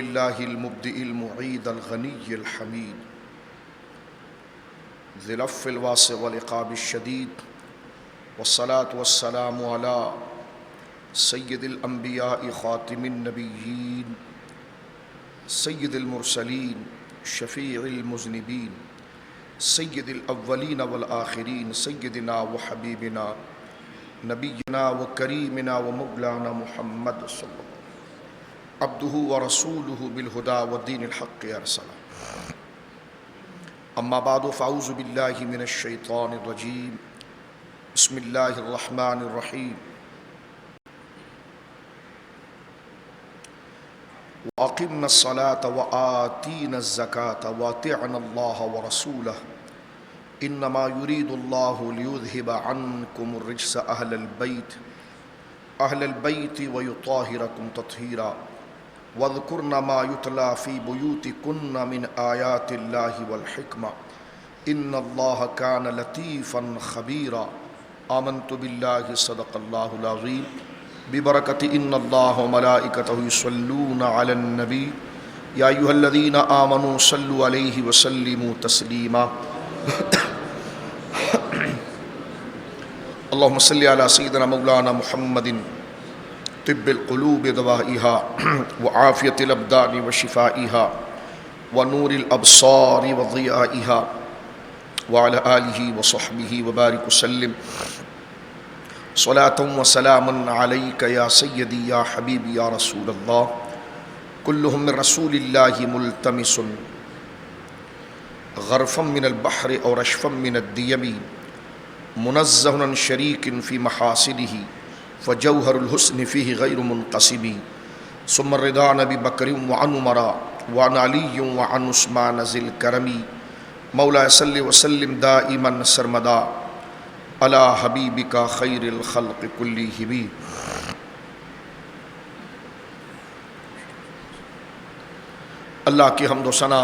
لله المبدئ المعيد الغني الحميد ذي العفو الواسع والعقاب الشديد والصلاة والسلام على سيد الأنبياء خاتم النبيين سيد المرسلين شفيع المذنبين سيد الأولين والآخرين سيدنا وحبيبنا نبينا وكريمنا ومولانا محمد صلى الله عليه وسلم عبده ورسوله بالهدى والدين الحق أرسله. أما بعد فأعوذ بالله من الشيطان الرجيم. بسم الله الرحمن الرحيم. وأقمنا الصلاة وآتينا الزكاة وأطعنا الله ورسوله إنما يريد الله ليذهب عنكم الرجس أهل البيت ويطهركم تطهيرا واذكرن ما يتلى في بيوتكن من آيات الله والحكمة إن الله كان لطيفا خبيرا. آمنت بالله صدق الله العظيم ببركة إن الله وملائكته يصلون على النبي يا أيها الذين آمنوا صلوا عليه وسلموا تسليما. اللهم صل على سيدنا مولانا محمد طب القلوب دوائها وعافية الأبدان وشفائها ونور الأبصار وضيائها وعلى آله وصحبه وبارك وسلم صلاة وسلاما عليك يا سيدي يا حبيبي يا رسول الله. كلهم من رسول الله ملتمس غرفا من البحر أو رشفا من الديم منزه عن شريك في محاسنه فجوهر الحسن فيه غير منقسم. ثم الرضا عن أبي بكر وعن عمر وعن علي وعن عثمان ذي الكرم. مولاي صل وسلم دائما سرمدا على حبيبك خير الخلق كلهم. اللہ کی حمد و ثنا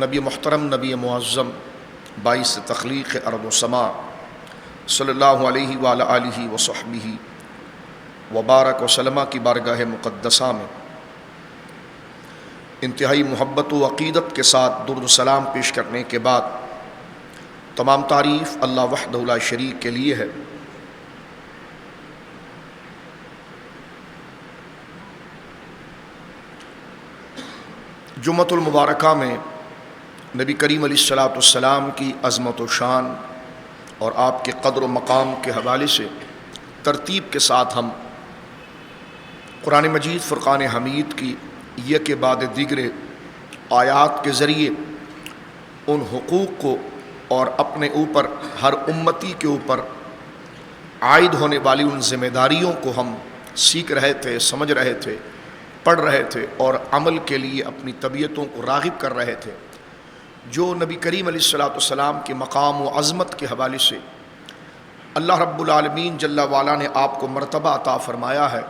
نبی محترم نبی معظم باعث تخلیق ارض و سما صلی اللہ علیہ وآلہ آلہ وصحبہ وبارک وسلم کی بارگاہ مقدسہ میں انتہائی محبت و عقیدت کے ساتھ درود و سلام پیش کرنے کے بعد تمام تعریف اللہ وحدہ لا شریک کے لیے ہے. جمعۃ المبارکہ میں نبی کریم علیہ الصلاۃ والسلام کی عظمت و شان اور آپ کے قدر و مقام کے حوالے سے ترتیب کے ساتھ ہم قرآن مجید فرقان حمید کی یہ کے بعد دیگر آیات کے ذریعے ان حقوق کو اور اپنے اوپر ہر امتی کے اوپر عائد ہونے والی ان ذمہ داریوں کو ہم سیکھ رہے تھے، سمجھ رہے تھے، پڑھ رہے تھے اور عمل کے لیے اپنی طبیعتوں کو راغب کر رہے تھے. جو نبی کریم علیہ الصلاۃ والسلام کے مقام و عظمت کے حوالے سے اللہ رب العالمین جل وعلا نے آپ کو مرتبہ عطا فرمایا ہے،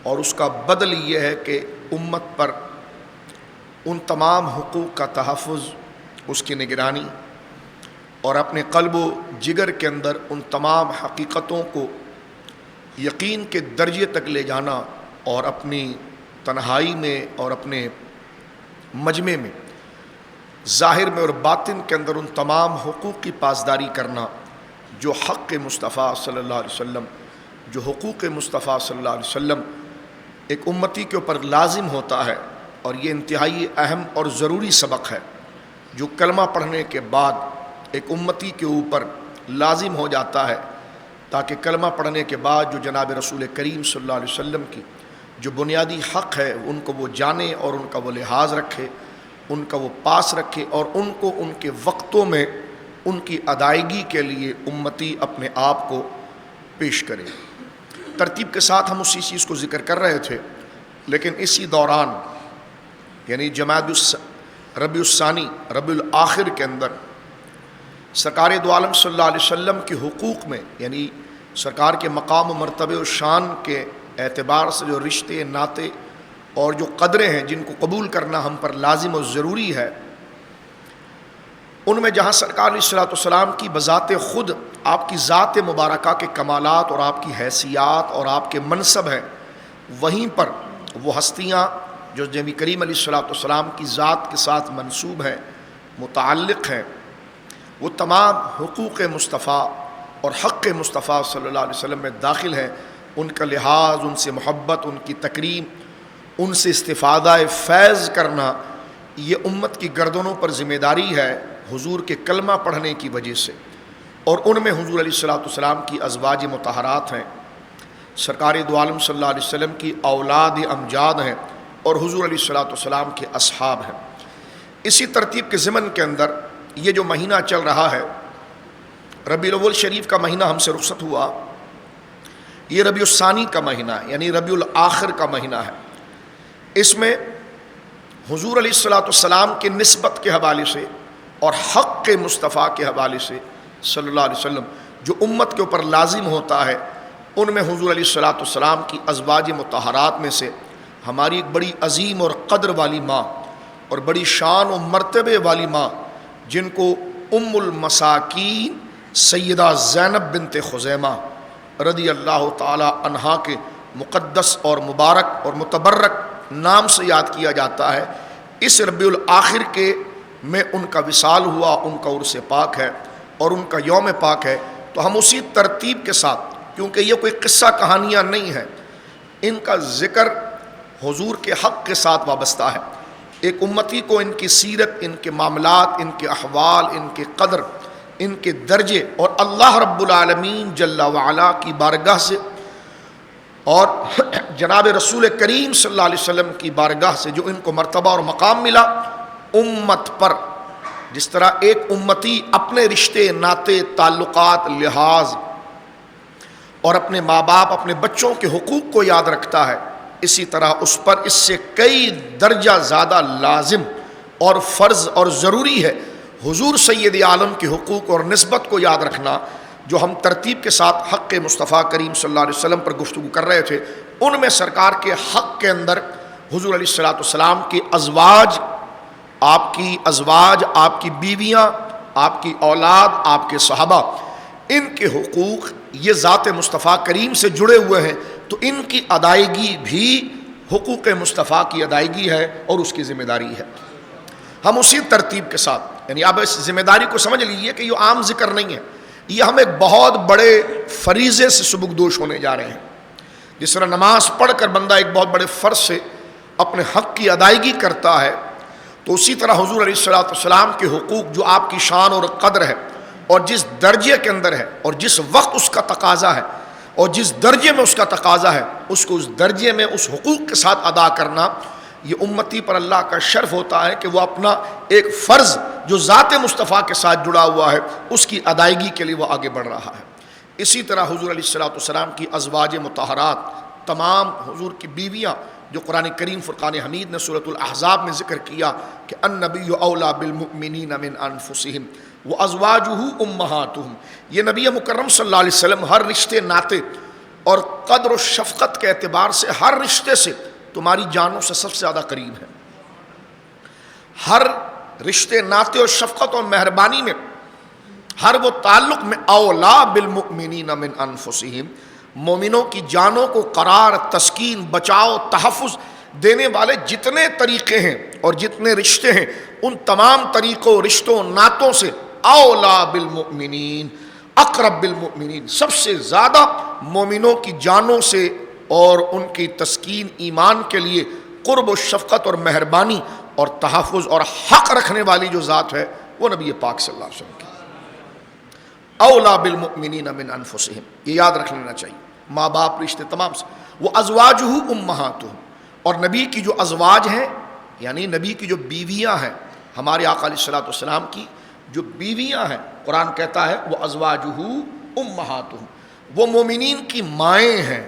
اور اس کا بدل یہ ہے کہ امت پر ان تمام حقوق کا تحفظ، اس کی نگرانی اور اپنے قلب و جگر کے اندر ان تمام حقیقتوں کو یقین کے درجے تک لے جانا اور اپنی تنہائی میں اور اپنے مجمع میں ظاہر میں اور باطن کے اندر ان تمام حقوق کی پاسداری کرنا جو حق مصطفیٰ صلی اللہ علیہ وسلم، جو حقوق مصطفیٰ صلی اللہ علیہ وسلم ایک امتی کے اوپر لازم ہوتا ہے. اور یہ انتہائی اہم اور ضروری سبق ہے جو کلمہ پڑھنے کے بعد ایک امتی کے اوپر لازم ہو جاتا ہے، تاکہ کلمہ پڑھنے کے بعد جو جناب رسول کریم صلی اللہ علیہ وسلم کی جو بنیادی حق ہے ان کو وہ جانے اور ان کا وہ لحاظ رکھے، ان کا وہ پاس رکھے اور ان کو ان کے وقتوں میں ان کی ادائیگی کے لیے امتی اپنے آپ کو پیش کرے. ترتیب کے ساتھ ہم اسی چیز کو ذکر کر رہے تھے، لیکن اسی دوران یعنی جمادی ربیع الثانی ربیع الآخر کے اندر سرکار دو عالم صلی اللہ علیہ وسلم کے حقوق میں، یعنی سرکار کے مقام و مرتبے و شان کے اعتبار سے جو رشتے ناتے اور جو قدریں ہیں جن کو قبول کرنا ہم پر لازم و ضروری ہے، ان میں جہاں سرکار علیہ الصلوۃ والسلام کی بذات خود آپ کی ذات مبارکہ کے کمالات اور آپ کی حیثیات اور آپ کے منصب ہیں، وہیں پر وہ ہستیاں جو نبی کریم علیہ الصلوۃ والسلام کی ذات کے ساتھ منسوب ہیں، متعلق ہیں، وہ تمام حقوق مصطفیٰ اور حق مصطفیٰ صلی اللہ علیہ وسلم میں داخل ہیں۔ ان کا لحاظ، ان سے محبت، ان کی تکریم، ان سے استفادہ فیض کرنا، یہ امت کی گردنوں پر ذمہ داری ہے حضور کے کلمہ پڑھنے کی وجہ سے۔ اور ان میں حضور علیہ الصلوۃ والسلام کی ازواج مطہرات ہیں، سرکار دو عالم صلی اللہ علیہ وسلم کی اولاد امجاد ہیں، اور حضور علیہ الصلوۃ والسلام کے اصحاب ہیں۔ اسی ترتیب کے ضمن کے اندر یہ جو مہینہ چل رہا ہے، ربیع الاول شریف کا مہینہ ہم سے رخصت ہوا، یہ ربیع الثانی کا مہینہ ہے، یعنی ربیع الاخر کا مہینہ ہے۔ اس میں حضور علیہ الصلوۃ والسلام کے نسبت کے حوالے سے اور حق مصطفیٰ کے حوالے سے صلی اللہ علیہ وسلم جو امت کے اوپر لازم ہوتا ہے، ان میں حضور علیہ الصلوۃ والسلام کی ازواج مطہرات میں سے ہماری ایک بڑی عظیم اور قدر والی ماں اور بڑی شان و مرتبے والی ماں، جن کو ام المساکین سیدہ زینب بنت خزیمہ رضی اللہ تعالی عنہا کے مقدس اور مبارک اور متبرک نام سے یاد کیا جاتا ہے، اس ربیع الاخر کے میں ان کا وصال ہوا، ان کا عرس پاک ہے اور ان کا یوم پاک ہے۔ تو ہم اسی ترتیب کے ساتھ، کیونکہ یہ کوئی قصہ کہانیاں نہیں ہیں، ان کا ذکر حضور کے حق کے ساتھ وابستہ ہے۔ ایک امتی کو ان کی سیرت، ان کے معاملات، ان کے احوال، ان کے قدر، ان کے درجے اور اللہ رب العالمین جل وعلا کی بارگاہ سے اور جناب رسول کریم صلی اللہ علیہ وسلم کی بارگاہ سے جو ان کو مرتبہ اور مقام ملا، امت پر جس طرح ایک امتی اپنے رشتے، ناطے، تعلقات، لحاظ اور اپنے ماں باپ، اپنے بچوں کے حقوق کو یاد رکھتا ہے، اسی طرح اس پر اس سے کئی درجہ زیادہ لازم اور فرض اور ضروری ہے حضور سید عالم کے حقوق اور نسبت کو یاد رکھنا۔ جو ہم ترتیب کے ساتھ حق مصطفیٰ کریم صلی اللہ علیہ وسلم پر گفتگو کر رہے تھے، ان میں سرکار کے حق کے اندر حضور علیہ الصلوۃ والسلام کی ازواج، آپ کی بیویاں، آپ کی اولاد، آپ کے صحابہ، ان کے حقوق یہ ذات مصطفیٰ کریم سے جڑے ہوئے ہیں، تو ان کی ادائیگی بھی حقوق مصطفیٰ کی ادائیگی ہے اور اس کی ذمہ داری ہے۔ ہم اسی ترتیب کے ساتھ، یعنی آپ اس ذمہ داری کو سمجھ لیجیے کہ یہ عام ذکر نہیں ہے، یہ ہم ایک بہت بڑے فریضے سے سبکدوش ہونے جا رہے ہیں۔ جس طرح نماز پڑھ کر بندہ ایک بہت بڑے فرض سے اپنے حق کی ادائیگی کرتا ہے، تو اسی طرح حضور علیہ الصلوۃ والسلام کے حقوق جو آپ کی شان اور قدر ہے اور جس درجے کے اندر ہے اور جس وقت اس کا تقاضا ہے اور جس درجے میں اس کا تقاضا ہے، اس کو اس درجے میں اس حقوق کے ساتھ ادا کرنا، یہ امتی پر اللہ کا شرف ہوتا ہے کہ وہ اپنا ایک فرض جو ذات مصطفیٰ کے ساتھ جڑا ہوا ہے اس کی ادائیگی کے لیے وہ آگے بڑھ رہا ہے۔ اسی طرح حضور علیہ الصلوۃ والسلام کی ازواج مطہرات، تمام حضور کی بیویاں، جو قرآن کریم فرقان حمید نے سورۃ الاحزاب میں ذکر کیا کہ النبی اولیٰ بالمؤمنین من انفسہم وازواجہ امہاتہم، یہ نبی مکرم صلی اللہ علیہ وسلم ہر رشتے، ناطے اور قدر و شفقت کے اعتبار سے ہر رشتے سے تمہاری جانوں سے سب سے زیادہ قریب ہے۔ ہر رشتے، ناطے اور شفقت اور مہربانی میں، ہر وہ تعلق میں اولیٰ بالمؤمنین من انفسہم، مومنوں کی جانوں کو قرار، تسکین، بچاؤ، تحفظ دینے والے جتنے طریقے ہیں اور جتنے رشتے ہیں، ان تمام طریقوں، رشتوں، نعتوں سے اولیٰ بالمؤمنین، اقرب بالمؤمنین، سب سے زیادہ مومنوں کی جانوں سے اور ان کی تسکین، ایمان کے لیے قرب و شفقت اور مہربانی اور تحفظ اور حق رکھنے والی جو ذات ہے وہ نبی پاک صلی اللہ علیہ وسلم کی اولیٰ بالمؤمنین من انفسہم، یہ یاد رکھ لینا چاہیے۔ ماں باپ، رشتے تمام سے، وہ ازواجہ امہاتہم، اور نبی کی جو ازواج ہیں یعنی نبی کی جو بیویاں ہیں، ہمارے آقا علیہ الصلوۃ والسلام کی جو بیویاں ہیں، قرآن کہتا ہے وہ ازواجہ امہاتہم، وہ مومنین کی مائیں ہیں۔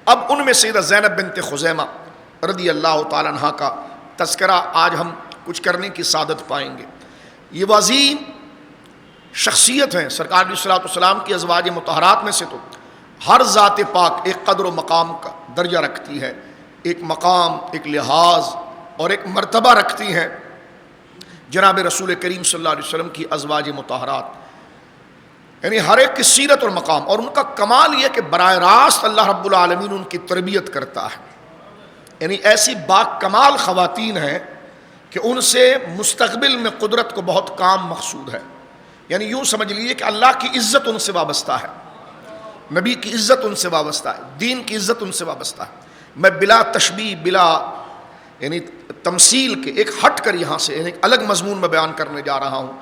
اب ان میں سیدہ زینب بنت خزیمہ رضی اللہ تعالیٰ عنہ کا تذکرہ آج ہم کچھ کرنے کی سعادت پائیں گے۔ یہ وہ عظیم شخصیت ہیں، سرکار علیہ الصلوۃ والسلام کی ازواج مطہرات میں سے تو ہر ذات پاک ایک قدر و مقام کا درجہ رکھتی ہے، ایک مقام، ایک لحاظ اور ایک مرتبہ رکھتی ہیں۔ جناب رسول کریم صلی اللہ علیہ وسلم کی ازواج مطہرات، یعنی ہر ایک کی سیرت اور مقام، اور ان کا کمال یہ کہ براہ راست اللہ رب العالمین ان کی تربیت کرتا ہے۔ یعنی ایسی با کمال خواتین ہیں کہ ان سے مستقبل میں قدرت کو بہت کام مقصود ہے. یعنی یوں سمجھ لیجیے کہ اللہ کی عزت ان سے وابستہ ہے، نبی کی عزت ان سے وابستہ ہے، دین کی عزت ان سے وابستہ ہے. میں بلا تشبیہ، بلا یعنی تمثیل کے ایک ہٹ کر یہاں سے ایک الگ مضمون میں بیان کرنے جا رہا ہوں.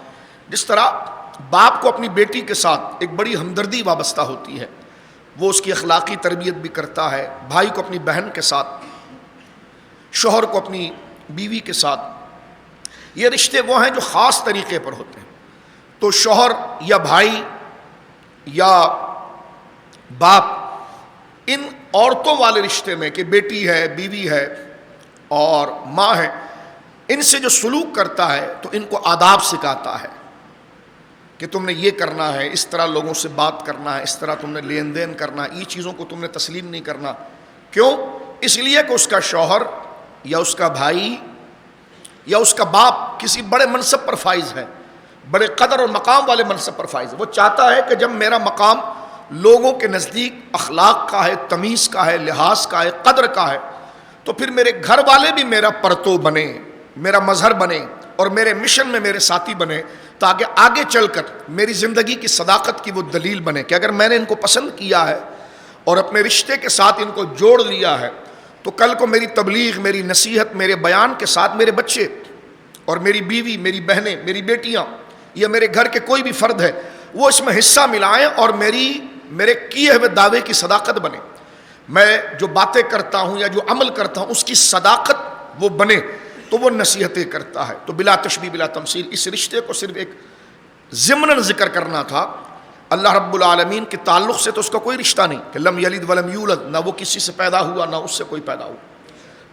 جس طرح باپ کو اپنی بیٹی کے ساتھ ایک بڑی ہمدردی وابستہ ہوتی ہے، وہ اس کی اخلاقی تربیت بھی کرتا ہے، بھائی کو اپنی بہن کے ساتھ، شوہر کو اپنی بیوی کے ساتھ. یہ رشتے وہ ہیں جو خاص طریقے پر ہوتے ہیں. تو شوہر یا بھائی یا باپ ان عورتوں والے رشتے میں کہ بیٹی ہے، بیوی ہے اور ماں ہے، ان سے جو سلوک کرتا ہے تو ان کو آداب سکھاتا ہے کہ تم نے یہ کرنا ہے، اس طرح لوگوں سے بات کرنا ہے، اس طرح تم نے لین دین کرنا ہے، یہ چیزوں کو تم نے تسلیم نہیں کرنا. کیوں؟ اس لیے کہ اس کا شوہر یا اس کا بھائی یا اس کا باپ کسی بڑے منصب پر فائز ہے، بڑے قدر اور مقام والے منصب پر فائز ہے. وہ چاہتا ہے کہ جب میرا مقام لوگوں کے نزدیک اخلاق کا ہے، تمیز کا ہے، لحاظ کا ہے، قدر کا ہے، تو پھر میرے گھر والے بھی میرا پرتو بنے، میرا مظہر بنے اور میرے مشن میں میرے ساتھی بنے، تاکہ آگے چل کر میری زندگی کی صداقت کی وہ دلیل بنے کہ اگر میں نے ان کو پسند کیا ہے اور اپنے رشتے کے ساتھ ان کو جوڑ لیا ہے تو کل کو میری تبلیغ، میری نصیحت، میرے بیان کے ساتھ میرے بچے اور میری بیوی، میری بہنیں، میری بیٹیاں یا میرے گھر کے کوئی بھی فرد ہے وہ اس میں حصہ ملائیں اور میرے کیے ہوئے دعوے کی صداقت بنے. میں جو باتیں کرتا ہوں یا جو عمل کرتا ہوں اس کی صداقت وہ بنے، تو وہ نصیحتیں کرتا ہے. تو بلا تشبیہ بلا تمثیل اس رشتے کو صرف ایک ضمناً ذکر کرنا تھا. اللہ رب العالمین کے تعلق سے تو اس کا کوئی رشتہ نہیں کہ لم یلد ولم یولد، نہ وہ کسی سے پیدا ہوا نہ اس سے کوئی پیدا ہوا،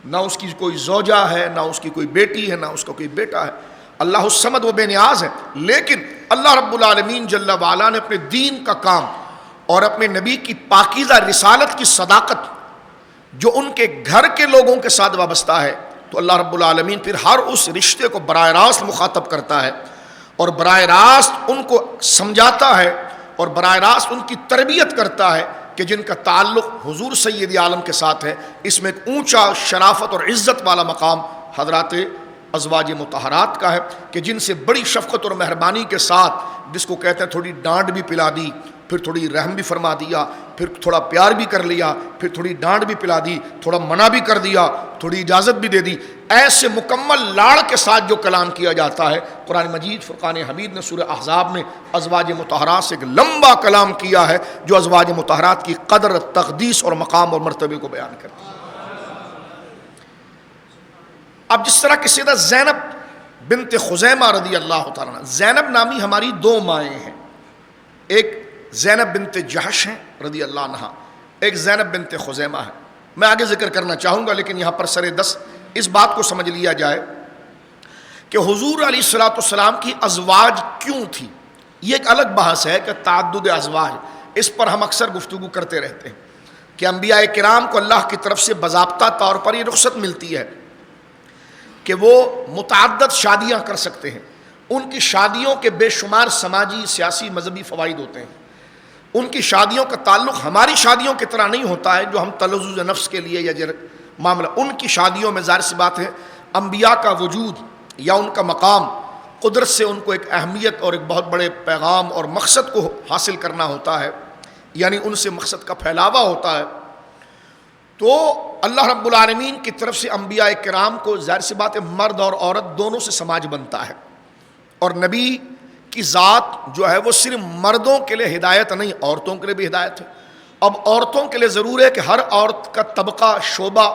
نہ اس کی کوئی زوجہ ہے، نہ اس کی کوئی بیٹی ہے، نہ اس کا کوئی بیٹا ہے. اللہ الصمد وہ بے نیاز ہے. لیکن اللہ رب العالمین جل وعلا نے اپنے دین کا کام اور اپنے نبی کی پاکیزہ رسالت کی صداقت جو ان کے گھر کے لوگوں کے ساتھ وابستہ ہے، تو اللہ رب العالمین پھر ہر اس رشتے کو براہ راست مخاطب کرتا ہے اور براہ راست ان کو سمجھاتا ہے اور براہ راست ان کی تربیت کرتا ہے کہ جن کا تعلق حضور سید عالم کے ساتھ ہے. اس میں ایک اونچا شرافت اور عزت والا مقام حضرات ازواج مطہرات کا ہے کہ جن سے بڑی شفقت اور مہربانی کے ساتھ، جس کو کہتے ہیں تھوڑی ڈانٹ بھی پلا دی، پھر تھوڑی رحم بھی فرما دیا، پھر تھوڑا پیار بھی کر لیا، پھر تھوڑی ڈانٹ بھی پلا دی، تھوڑا منع بھی کر دیا، تھوڑی اجازت بھی دے دی. ایسے مکمل لاڑ کے ساتھ جو کلام کیا جاتا ہے، قرآن مجید فرقان حمید نے سورہ احزاب میں ازواج مطہرات سے ایک لمبا کلام کیا ہے جو ازواج مطہرات کی قدر، تقدیس اور مقام اور مرتبے کو بیان کرتا ہے. اب جس طرح کہ سیدہ زینب بنت خزیمہ رضی اللہ تعالیٰ عنہ، زینب نامی ہماری دو مائیں ہیں، ایک زینب بنت جہش ہیں رضی اللہ عنہ، ایک زینب بنت خزیمہ ہے. میں آگے ذکر کرنا چاہوں گا لیکن یہاں پر سر دس اس بات کو سمجھ لیا جائے کہ حضور علیہ الصلوۃ والسلام کی ازواج کیوں تھی. یہ ایک الگ بحث ہے کہ تعدد ازواج، اس پر ہم اکثر گفتگو کرتے رہتے ہیں کہ انبیاء کرام کو اللہ کی طرف سے باضابطہ طور پر یہ رخصت ملتی ہے کہ وہ متعدد شادیاں کر سکتے ہیں. ان کی شادیوں کے بے شمار سماجی، سیاسی، مذہبی فوائد ہوتے ہیں. ان کی شادیوں کا تعلق ہماری شادیوں کی طرح نہیں ہوتا ہے جو ہم تلذذ نفس کے لیے یا معاملہ. ان کی شادیوں میں ظاہر سی بات ہے انبیاء کا وجود یا ان کا مقام قدرت سے ان کو ایک اہمیت اور ایک بہت بڑے پیغام اور مقصد کو حاصل کرنا ہوتا ہے، یعنی ان سے مقصد کا پھیلاوا ہوتا ہے. تو اللہ رب العالمین کی طرف سے انبیاء کرام کو ظاہر سی بات ہے مرد اور عورت دونوں سے سماج بنتا ہے، اور نبی کی ذات جو ہے وہ صرف مردوں کے لیے ہدایت نہیں، عورتوں کے لیے بھی ہدایت ہے. اب عورتوں کے لیے ضرور ہے کہ ہر عورت کا طبقہ، شعبہ،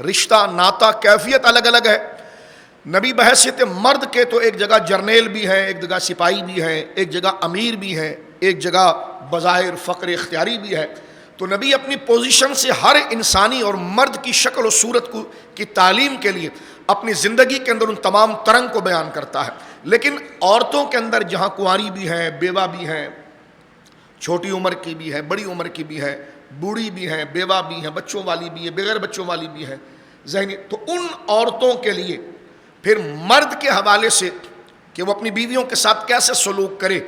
رشتہ، ناطہ، کیفیت الگ الگ ہے. نبی بحیثیت مرد کے تو ایک جگہ جرنیل بھی ہیں، ایک جگہ سپاہی بھی ہیں، ایک جگہ امیر بھی ہیں، ایک جگہ بظاہر فقر اختیاری بھی ہے. تو نبی اپنی پوزیشن سے ہر انسانی اور مرد کی شکل و صورت کی تعلیم کے لیے اپنی زندگی کے اندر ان تمام ترنگ کو بیان کرتا ہے. لیکن عورتوں کے اندر جہاں کنواری بھی ہیں، بیوہ بھی ہیں، چھوٹی عمر کی بھی ہے، بڑی عمر کی بھی ہے، بوڑھی بھی ہیں، بیوہ بھی ہیں، بچوں والی بھی ہے، بغیر بچوں والی بھی ہے، ذہنی. تو ان عورتوں کے لیے پھر مرد کے حوالے سے کہ وہ اپنی بیویوں کے ساتھ کیسے سلوک کرے،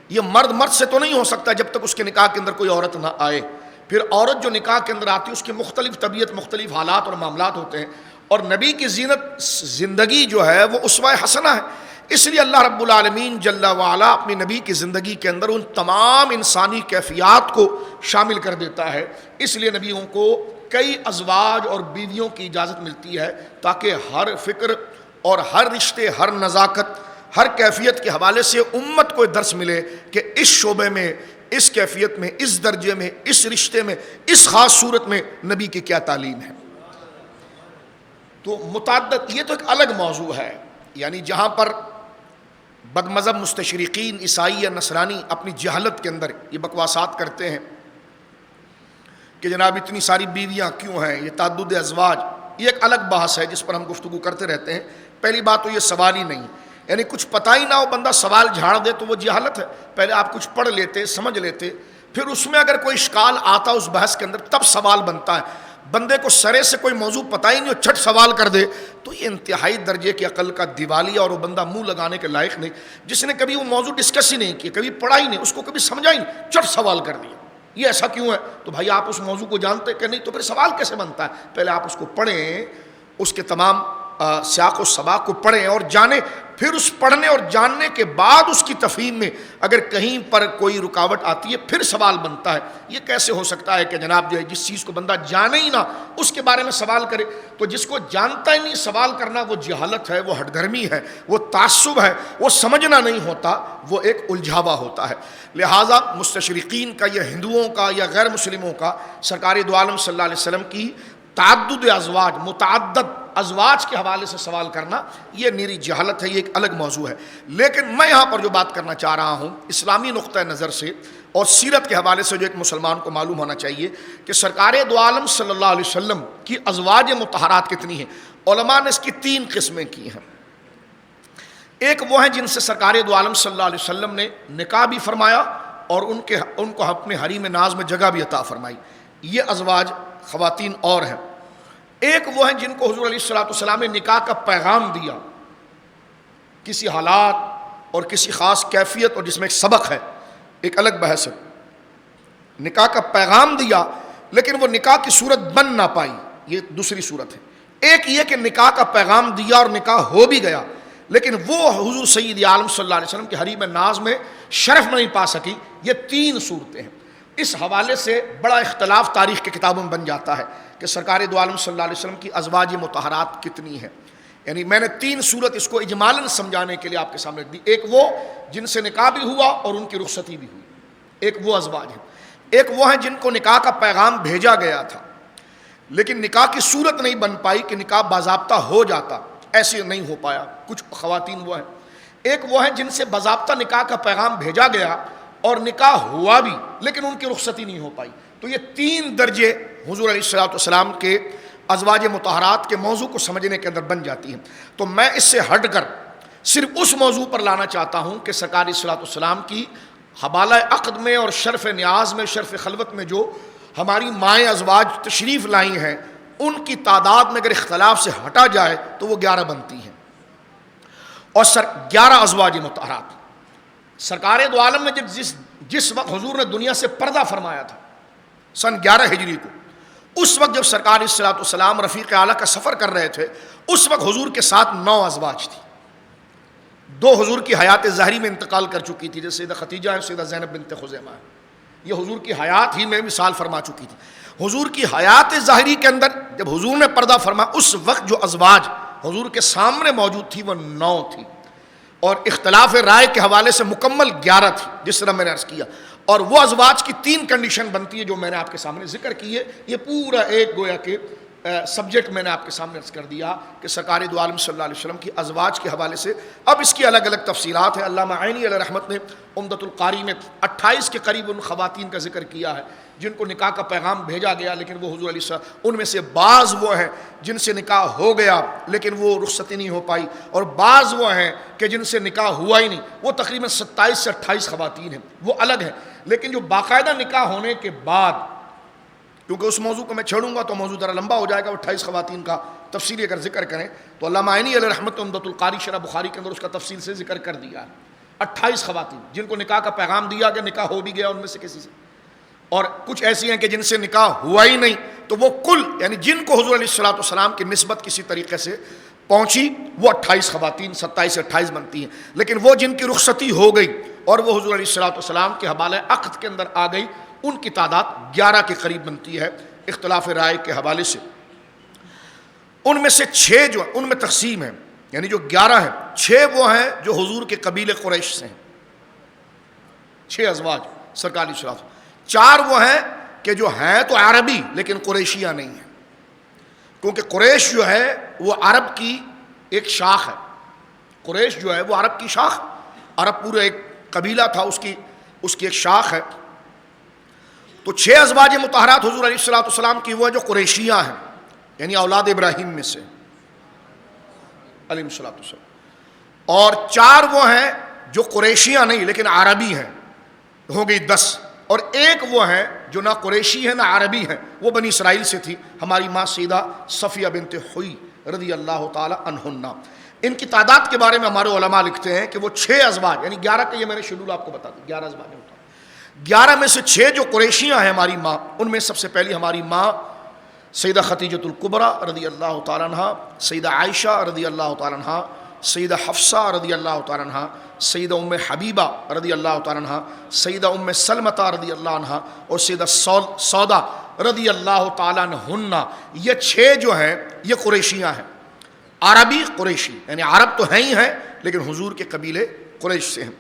یہ مرد سے تو نہیں ہو سکتا جب تک اس کے نکاح کے اندر کوئی عورت نہ آئے. پھر عورت جو نکاح کے اندر آتی ہے اس کی مختلف طبیعت، مختلف حالات اور معاملات ہوتے ہیں، اور نبی کی زندگی جو ہے وہ اسوہ حسنہ ہے. اس لیے اللہ رب العالمین جل وعلا اپنی نبی کی زندگی کے اندر ان تمام انسانی کیفیات کو شامل کر دیتا ہے. اس لیے نبیوں کو کئی ازواج اور بیویوں کی اجازت ملتی ہے تاکہ ہر فکر اور ہر رشتے، ہر نزاکت، ہر کیفیت کے حوالے سے امت کو درس ملے کہ اس شعبے میں، اس کیفیت میں، اس درجے میں، اس رشتے میں، اس خاص صورت میں نبی کی کیا تعلیم ہے. تو متعدد، یہ تو ایک الگ موضوع ہے. یعنی جہاں پر بد مذہب مستشرقین عیسائی یا نصرانی اپنی جہالت کے اندر یہ بکواسات کرتے ہیں کہ جناب اتنی ساری بیویاں کیوں ہیں، یہ تعدد ازواج، یہ ایک الگ بحث ہے جس پر ہم گفتگو کرتے رہتے ہیں. پہلی بات تو یہ سوال ہی نہیں، یعنی کچھ پتہ ہی نہ ہو بندہ سوال جھاڑ دے تو وہ جہالت ہے. پہلے آپ کچھ پڑھ لیتے، سمجھ لیتے، پھر اس میں اگر کوئی اشکال آتا اس بحث کے اندر تب سوال بنتا ہے. بندے کو سرے سے کوئی موضوع پتہ ہی نہیں ہو، چھٹ سوال کر دے تو یہ انتہائی درجے کی عقل کا دیوالیہ، اور وہ بندہ منہ لگانے کے لائق نہیں. جس نے کبھی وہ موضوع ڈسکس ہی نہیں کیا، کبھی پڑھا ہی نہیں، اس کو کبھی سمجھا ہی نہیں، چٹ سوال کر دیا یہ ایسا کیوں ہے. تو بھائی آپ اس موضوع کو جانتے کہ نہیں؟ تو پھر سوال کیسے بنتا ہے؟ پہلے آپ اس کو پڑھیں، اس کے تمام سیاق و سباق کو پڑھیں اور جانیں. پھر اس پڑھنے اور جاننے کے بعد اس کی تفہیم میں اگر کہیں پر کوئی رکاوٹ آتی ہے پھر سوال بنتا ہے. یہ کیسے ہو سکتا ہے کہ جناب جو ہے جس چیز کو بندہ جانے ہی نہ اس کے بارے میں سوال کرے؟ تو جس کو جانتا ہی نہیں سوال کرنا وہ جہالت ہے، وہ ہٹ دھرمی ہے، وہ تعصب ہے، وہ سمجھنا نہیں ہوتا، وہ ایک الجھاوا ہوتا ہے. لہٰذا مستشرقین کا یا ہندوؤں کا یا غیر مسلموں کا سرکار دو عالم صلی اللہ علیہ وسلم کی تعدد ازواج، متعدد ازواج کے حوالے سے سوال کرنا یہ نیری جہالت ہے، یہ ایک الگ موضوع ہے. لیکن میں یہاں پر جو بات کرنا چاہ رہا ہوں اسلامی نقطہ نظر سے اور سیرت کے حوالے سے جو ایک مسلمان کو معلوم ہونا چاہیے کہ سرکار دو عالم صلی اللہ علیہ وسلم کی ازواج مطہرات کتنی ہیں. علماء نے اس کی 3 قسمیں کی ہیں. ایک وہ ہیں جن سے سرکار دو عالم صلی اللہ علیہ وسلم نے نکاح بھی فرمایا اور ان کو اپنے حریم ناز میں جگہ بھی عطا فرمائی، یہ ازواج خواتین اور ہیں. ایک وہ ہیں جن کو حضور علیہ الصلوۃ والسلام نے نکاح کا پیغام دیا، کسی حالات اور کسی خاص کیفیت اور جس میں ایک سبق ہے، ایک الگ بحث ہے. نکاح کا پیغام دیا لیکن وہ نکاح کی صورت بن نہ پائی، یہ دوسری صورت ہے. ایک یہ کہ نکاح کا پیغام دیا اور نکاح ہو بھی گیا لیکن وہ حضور سید عالم صلی اللہ علیہ وسلم کے حریم ناز میں شرف نہیں پا سکی. یہ 3 صورتیں ہیں. اس حوالے سے بڑا اختلاف تاریخ کی کتابوں میں بن جاتا ہے کہ سرکار دو عالم صلی اللہ علیہ وسلم کی ازواج مطہرات کتنی ہیں. یعنی میں نے 3 صورت اس کو اجمالاً سمجھانے کے لیے آپ کے سامنے رکھ دی. ایک وہ جن سے نکاح بھی ہوا اور ان کی رخصتی بھی ہوئی، ایک وہ ازواج ہیں. ایک وہ ہیں جن کو نکاح کا پیغام بھیجا گیا تھا لیکن نکاح کی صورت نہیں بن پائی کہ نکاح باضابطہ ہو جاتا، ایسے نہیں ہو پایا. کچھ خواتین وہ ہیں. ایک وہ ہیں جن سے باضابطہ نکاح کا پیغام بھیجا گیا اور نکاح ہوا بھی لیکن ان کی رخصتی نہیں ہو پائی. تو یہ 3 درجے حضور علیہ الصلوۃ والسلام کے ازواج مطہرات کے موضوع کو سمجھنے کے اندر بن جاتی ہیں. تو میں اس سے ہٹ کر صرف اس موضوع پر لانا چاہتا ہوں کہ سرکار علیہ الصلوۃ والسلام کی حبالہ عقد میں اور شرف نیاز میں، شرف خلوت میں جو ہماری مائیں ازواج تشریف لائی ہیں ان کی تعداد میں اگر اختلاف سے ہٹا جائے تو وہ 11 بنتی ہیں. اور 11 ازواج مطہرات سرکار دو عالم نے جس وقت حضور نے دنیا سے پردہ فرمایا تھا سن 11 ہجری کو، اس وقت جب سرکار علیہ الصلوۃ والسلام رفیق اعلیٰ کا سفر کر رہے تھے اس وقت حضور کے ساتھ 9 ازواج تھی. 2 حضور کی حیات ظاہری میں انتقال کر چکی تھی، جیسے سیدہ خدیجہ ہے، سیدہ زینب بنت خزیمہ ہے. یہ حضور کی حیات ہی میں مثال فرما چکی تھی. حضور کی حیات ظاہری کے اندر جب حضور نے پردہ فرمایا اس وقت جو ازواج حضور کے سامنے موجود تھی وہ 9 تھی، اور اختلاف رائے کے حوالے سے مکمل 11 تھی جس طرح میں نے عرض کیا. اور وہ ازواج کی 3 کنڈیشن بنتی ہے جو میں نے آپ کے سامنے ذکر کی ہے. یہ پورا ایک گویا کہ سبجیکٹ میں نے آپ کے سامنے عرض کر دیا کہ سرکار دو عالم صلی اللہ علیہ وسلم کی ازواج کے حوالے سے. اب اس کی الگ الگ تفصیلات ہیں. علامہ عینی علیہ رحمت نے عمدۃ القاری میں 28 کے قریب ان خواتین کا ذکر کیا ہے جن کو نکاح کا پیغام بھیجا گیا لیکن وہ حضور علیہ السلام، ان میں سے بعض وہ ہیں جن سے نکاح ہو گیا لیکن وہ رخصتی نہیں ہو پائی، اور بعض وہ ہیں کہ جن سے نکاح ہوا ہی نہیں. وہ تقریباً 27 سے 28 خواتین ہیں، وہ الگ ہیں. لیکن جو باقاعدہ نکاح ہونے کے بعد، کیونکہ اس موضوع کو میں چھوڑوں گا تو موضوع ذرا لمبا ہو جائے گا، 28 خواتین کا تفصیلی اگر ذکر کریں تو علامہ عینی علیہ رحمت عمدۃ القاری شرح بخاری کے اندر اس کا تفصیل سے ذکر کر دیا ہے. 28 خواتین جن کو نکاح کا پیغام دیا کہ نکاح ہو بھی گیا ان میں سے کسی سے، اور کچھ ایسی ہیں کہ جن سے نکاح ہوا ہی نہیں، تو وہ کل یعنی جن کو حضور علیہ الصلوۃ والسلام کی نسبت کسی طریقے سے پہنچی وہ 28 خواتین، 27 سے 28 بنتی ہیں. لیکن وہ جن کی رخصتی ہو گئی اور وہ حضور علیہ الصلوۃ والسلام کے حوالہ عقد کے اندر آ گئی، ان کی تعداد 11 کے قریب بنتی ہے اختلاف رائے کے حوالے سے. ان میں سے 6 جو ان میں تقسیم ہے، یعنی جو 11 ہیں 6 وہ ہیں جو حضور کے قبیلے قریش سے ہیں، 6 ازواج سرکار علیہ الصلوۃ والسلام. 4 وہ ہیں کہ جو ہیں تو عربی لیکن قریشیہ نہیں ہیں، کیونکہ قریش جو ہے وہ عرب کی ایک شاخ ہے. قریش جو ہے وہ عرب کی شاخ، عرب پورا ایک قبیلہ تھا، اس کی ایک شاخ ہے. تو 6 ازواج مطہرات حضور علیہ الصلوۃ والسلام کی وہ ہیں جو قریشیہ ہیں، یعنی اولاد ابراہیم میں سے علیہ الصلوۃ والسلام. اور 4 وہ ہیں جو قریشیہ نہیں لیکن عربی ہیں، ہو گئی 10. اور 1 وہ ہیں جو نہ قریشی ہے نہ عربی ہیں، وہ بنی اسرائیل سے تھی، ہماری ماں سیدہ صفیہ بنت حوی رضی اللہ تعالی عنہن. ان کی تعداد کے بارے میں ہمارے علماء لکھتے ہیں کہ وہ 6 ازواج یعنی 11 کا یہ میں نے شیڈول آپ کو بتا دیا، 11 ازواج ہوتا ہے. 11 میں سے 6 جو قریشیاں ہیں ہماری ماں، ان میں سب سے پہلی ہماری ماں سیدہ خدیجۃ الکبریٰ رضی اللہ تعالی عنہا، سیدہ عائشہ رضی اللہ تعالی عنہا، سیدہ حفصہ رضی اللہ تعالی عنہا، سیدہ ام حبیبہ رضی اللہ تعالی عنہا، سیدہ ام سلمۃ رضی اللہ عنہا، اور سیدہ سودا رضی اللہ تعالی عنہن. یہ 6 جو ہیں یہ قریشیاں ہیں، عربی قریشی، یعنی عرب تو ہیں ہی ہیں لیکن حضور کے قبیلے قریش سے ہیں.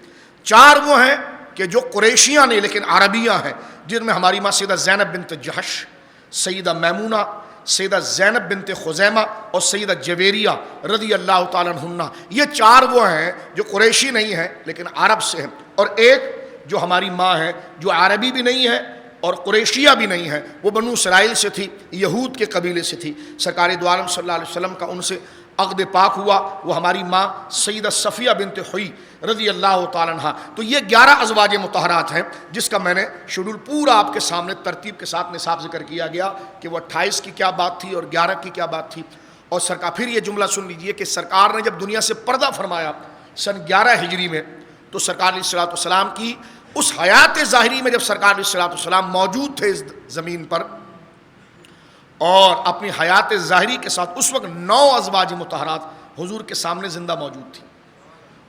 4 وہ ہیں کہ جو قریشیاں نہیں لیکن عربیاں ہیں، جن میں ہماری ماں سیدہ زینب بنت جحش، سیدہ میمونہ، سیدہ زینب بنت خزیمہ اور سیدہ جویریہ رضی اللہ تعالیٰ عنہن. یہ 4 وہ ہیں جو قریشی نہیں ہیں لیکن عرب سے ہیں. اور 1 جو ہماری ماں ہے جو عربی بھی نہیں ہے اور قریشیہ بھی نہیں ہے، وہ بنو اسرائیل سے تھی، یہود کے قبیلے سے تھی. سرکار دو عالم صلی اللہ علیہ وسلم کا ان سے عقد پاک ہوا، وہ ہماری ماں سیدہ صفیہ بنت حوی رضی اللہ تعالیٰ عنہ. تو یہ 11 ازواج مطہرات ہیں جس کا میں نے شیڈول پورا آپ کے سامنے ترتیب کے ساتھ نصاب ذکر کیا گیا کہ وہ 28 کی کیا بات تھی اور 11 کی کیا بات تھی. اور سرکار پھر یہ جملہ سن لیجئے کہ سرکار نے جب دنیا سے پردہ فرمایا سن 11 ہجری میں، تو سرکار علیہ الصلوۃ والسلام کی اس حیات ظاہری میں جب سرکار علیہ الصلوۃ والسلام موجود تھے اس زمین پر اور اپنی حیات ظاہری کے ساتھ، اس وقت 9 ازواج مطہرات حضور کے سامنے زندہ موجود تھی.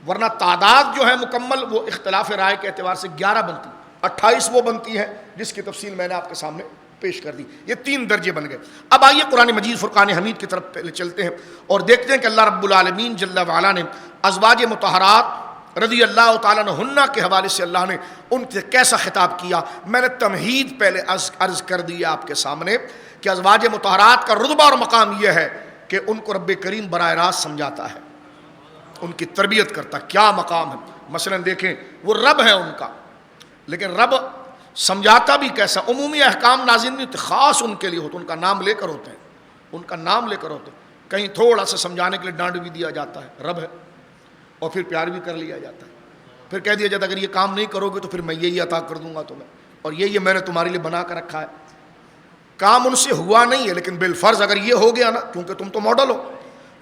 ورنہ تعداد جو ہے مکمل وہ اختلاف رائے کے اعتبار سے 11 بنتی، 28 وہ بنتی ہے جس کی تفصیل میں نے آپ کے سامنے پیش کر دی. یہ 3 درجے بن گئے. اب آئیے قرآن مجید فرقان حمید کی طرف پہلے چلتے ہیں اور دیکھتے ہیں کہ اللہ رب العالمین جل وعلا نے ازواج مطہرات رضی اللہ تعالیٰ عنہن کے حوالے سے اللہ نے ان سے کیسا خطاب کیا. میں نے تمہید پہلے عرض کر دی آپ کے سامنے کہ ازواج مطہرات کا رتبہ اور مقام یہ ہے کہ ان کو رب کریم براہ راست سمجھاتا ہے، ان کی تربیت کرتا. کیا مقام ہے؟ مثلا دیکھیں وہ رب ہے ان کا، لیکن رب سمجھاتا بھی کیسا؟ عمومی احکام نازل نہیں ہوتے، خاص ان کے لیے ہوتے، ان کا نام لے کر ہوتے ہیں، ان کا نام لے کر ہوتے ہیں. کہیں تھوڑا سا سمجھانے کے لیے ڈانٹ بھی دیا جاتا ہے، رب ہے، اور پھر پیار بھی کر لیا جاتا ہے. پھر کہہ دیا جاتا ہے اگر یہ کام نہیں کرو گے تو پھر میں یہ عطا کر دوں گا تمہیں، اور یہ میں نے تمہارے لیے بنا کر رکھا ہے. کام ان سے ہوا نہیں ہے لیکن بالفرض اگر یہ ہو گیا نا، کیونکہ تم تو ماڈل ہو،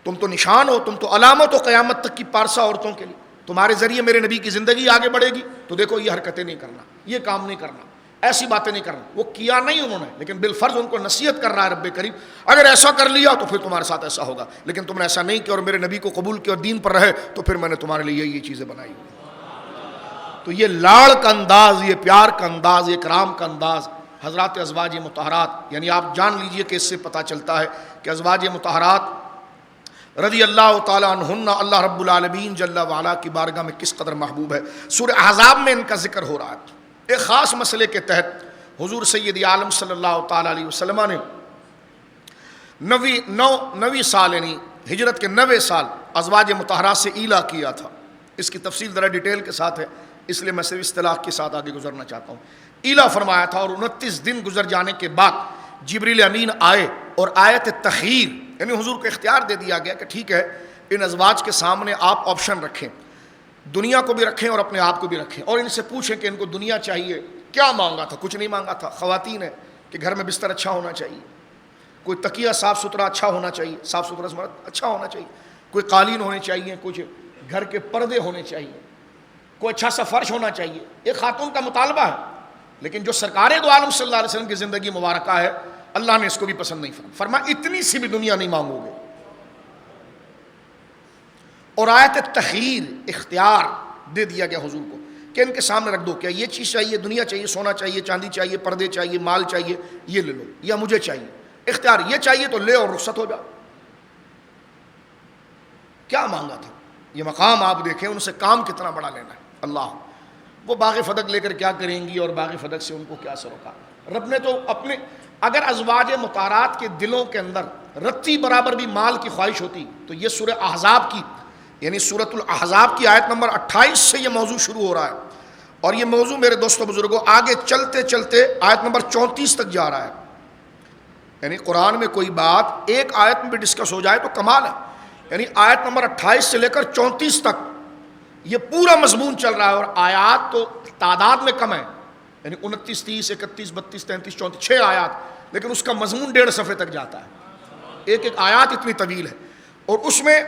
تم تو نشان ہو، تم تو علامت ہو قیامت تک کی پارسا عورتوں کے لیے، تمہارے ذریعے میرے نبی کی زندگی آگے بڑھے گی، تو دیکھو یہ حرکتیں نہیں کرنا، یہ کام نہیں کرنا، ایسی باتیں نہیں کرنا. وہ کیا نہیں انہوں نے، لیکن بالفرض ان کو نصیحت کر رہا ہے رب کریم اگر ایسا کر لیا تو پھر تمہارے ساتھ ایسا ہوگا، لیکن تم نے ایسا نہیں کیا اور میرے نبی کو قبول کیا اور دین پر رہے تو پھر میں نے تمہارے لیے یہ چیزیں بنائی. تو یہ لاڑ کا انداز، یہ پیار کا انداز، یہ کرام کا انداز حضرات ازواج مطہرات، یعنی آپ جان لیجئے کہ اس سے پتہ چلتا ہے کہ ازواج مطہرات رضی اللہ تعالیٰ عنہن اللہ رب العالمین جل وعلا کی بارگاہ میں کس قدر محبوب ہے. سورہ احزاب میں ان کا ذکر ہو رہا ہے. ایک خاص مسئلے کے تحت حضور سید عالم صلی اللہ تعالیٰ علیہ وسلم نے 90 سال یعنی ہجرت کے 90 سال ازواج مطہرات سے ایلا کیا تھا. اس کی تفصیل ذرا ڈیٹیل کے ساتھ ہے، اس لیے میں صرف اصطلاح کے ساتھ آگے گزرنا چاہتا ہوں. ایلا فرمایا تھا اور 29 دن گزر جانے کے بعد جبریل امین آئے اور آیت تخیر یعنی حضور کو اختیار دے دیا گیا کہ ٹھیک ہے ان ازواج کے سامنے آپ آپشن رکھیں، دنیا کو بھی رکھیں اور اپنے آپ کو بھی رکھیں، اور ان سے پوچھیں کہ ان کو دنیا چاہیے. کیا مانگا تھا؟ کچھ نہیں مانگا تھا. خواتین ہیں کہ گھر میں بستر اچھا ہونا چاہیے، کوئی تکیہ صاف ستھرا اچھا ہونا چاہیے، صاف ستھرا اچھا ہونا چاہیے، کوئی قالین ہونے چاہیے، کچھ گھر کے پردے ہونے چاہیے، کوئی اچھا سا فرش ہونا چاہیے. ایک خاتون کا مطالبہ ہے لیکن جو سرکار دو عالم صلی اللہ علیہ وسلم کی زندگی مبارکہ ہے اللہ نے اس کو بھی پسند نہیں فرمایا. فرمایا اتنی سی بھی دنیا نہیں مانگو گے. اور آیت تخیر اختیار دے دیا گیا حضور کو کہ ان کے سامنے رکھ دو, کیا یہ چیز چاہیے, دنیا چاہیے, سونا چاہیے, چاندی چاہیے, پردے چاہیے, مال چاہیے, یہ لے لو, یا مجھے چاہیے. اختیار, یہ چاہیے تو لے اور رخصت ہو جاؤ. کیا مانگا تھا؟ یہ مقام آپ دیکھیں, ان سے کام کتنا بڑا لینا ہے. اللہ, وہ باغ فدق لے کر کیا کریں گی اور باغ فدق سے ان کو کیا سروکار. رب نے تو اپنے, اگر ازواج مطہرات کے دلوں کے اندر رتی برابر بھی مال کی خواہش ہوتی تو یہ سورہ احزاب کی یعنی سورۃ الاحزاب کی آیت نمبر 28 سے یہ موضوع شروع ہو رہا ہے, اور یہ موضوع میرے دوستوں بزرگوں آگے چلتے چلتے آیت نمبر 34 تک جا رہا ہے. یعنی قرآن میں کوئی بات ایک آیت میں بھی ڈسکس ہو جائے تو کمال ہے. یعنی آیت نمبر 28 سے لے کر 34 تک یہ پورا مضمون چل رہا ہے, اور آیات تو تعداد میں کم ہے, یعنی 29, 30, 31, 32, 33, 34 6 آیات, لیکن اس کا مضمون 1.5 صفحے تک جاتا ہے. ایک ایک آیات اتنی طویل ہے, اور اس میں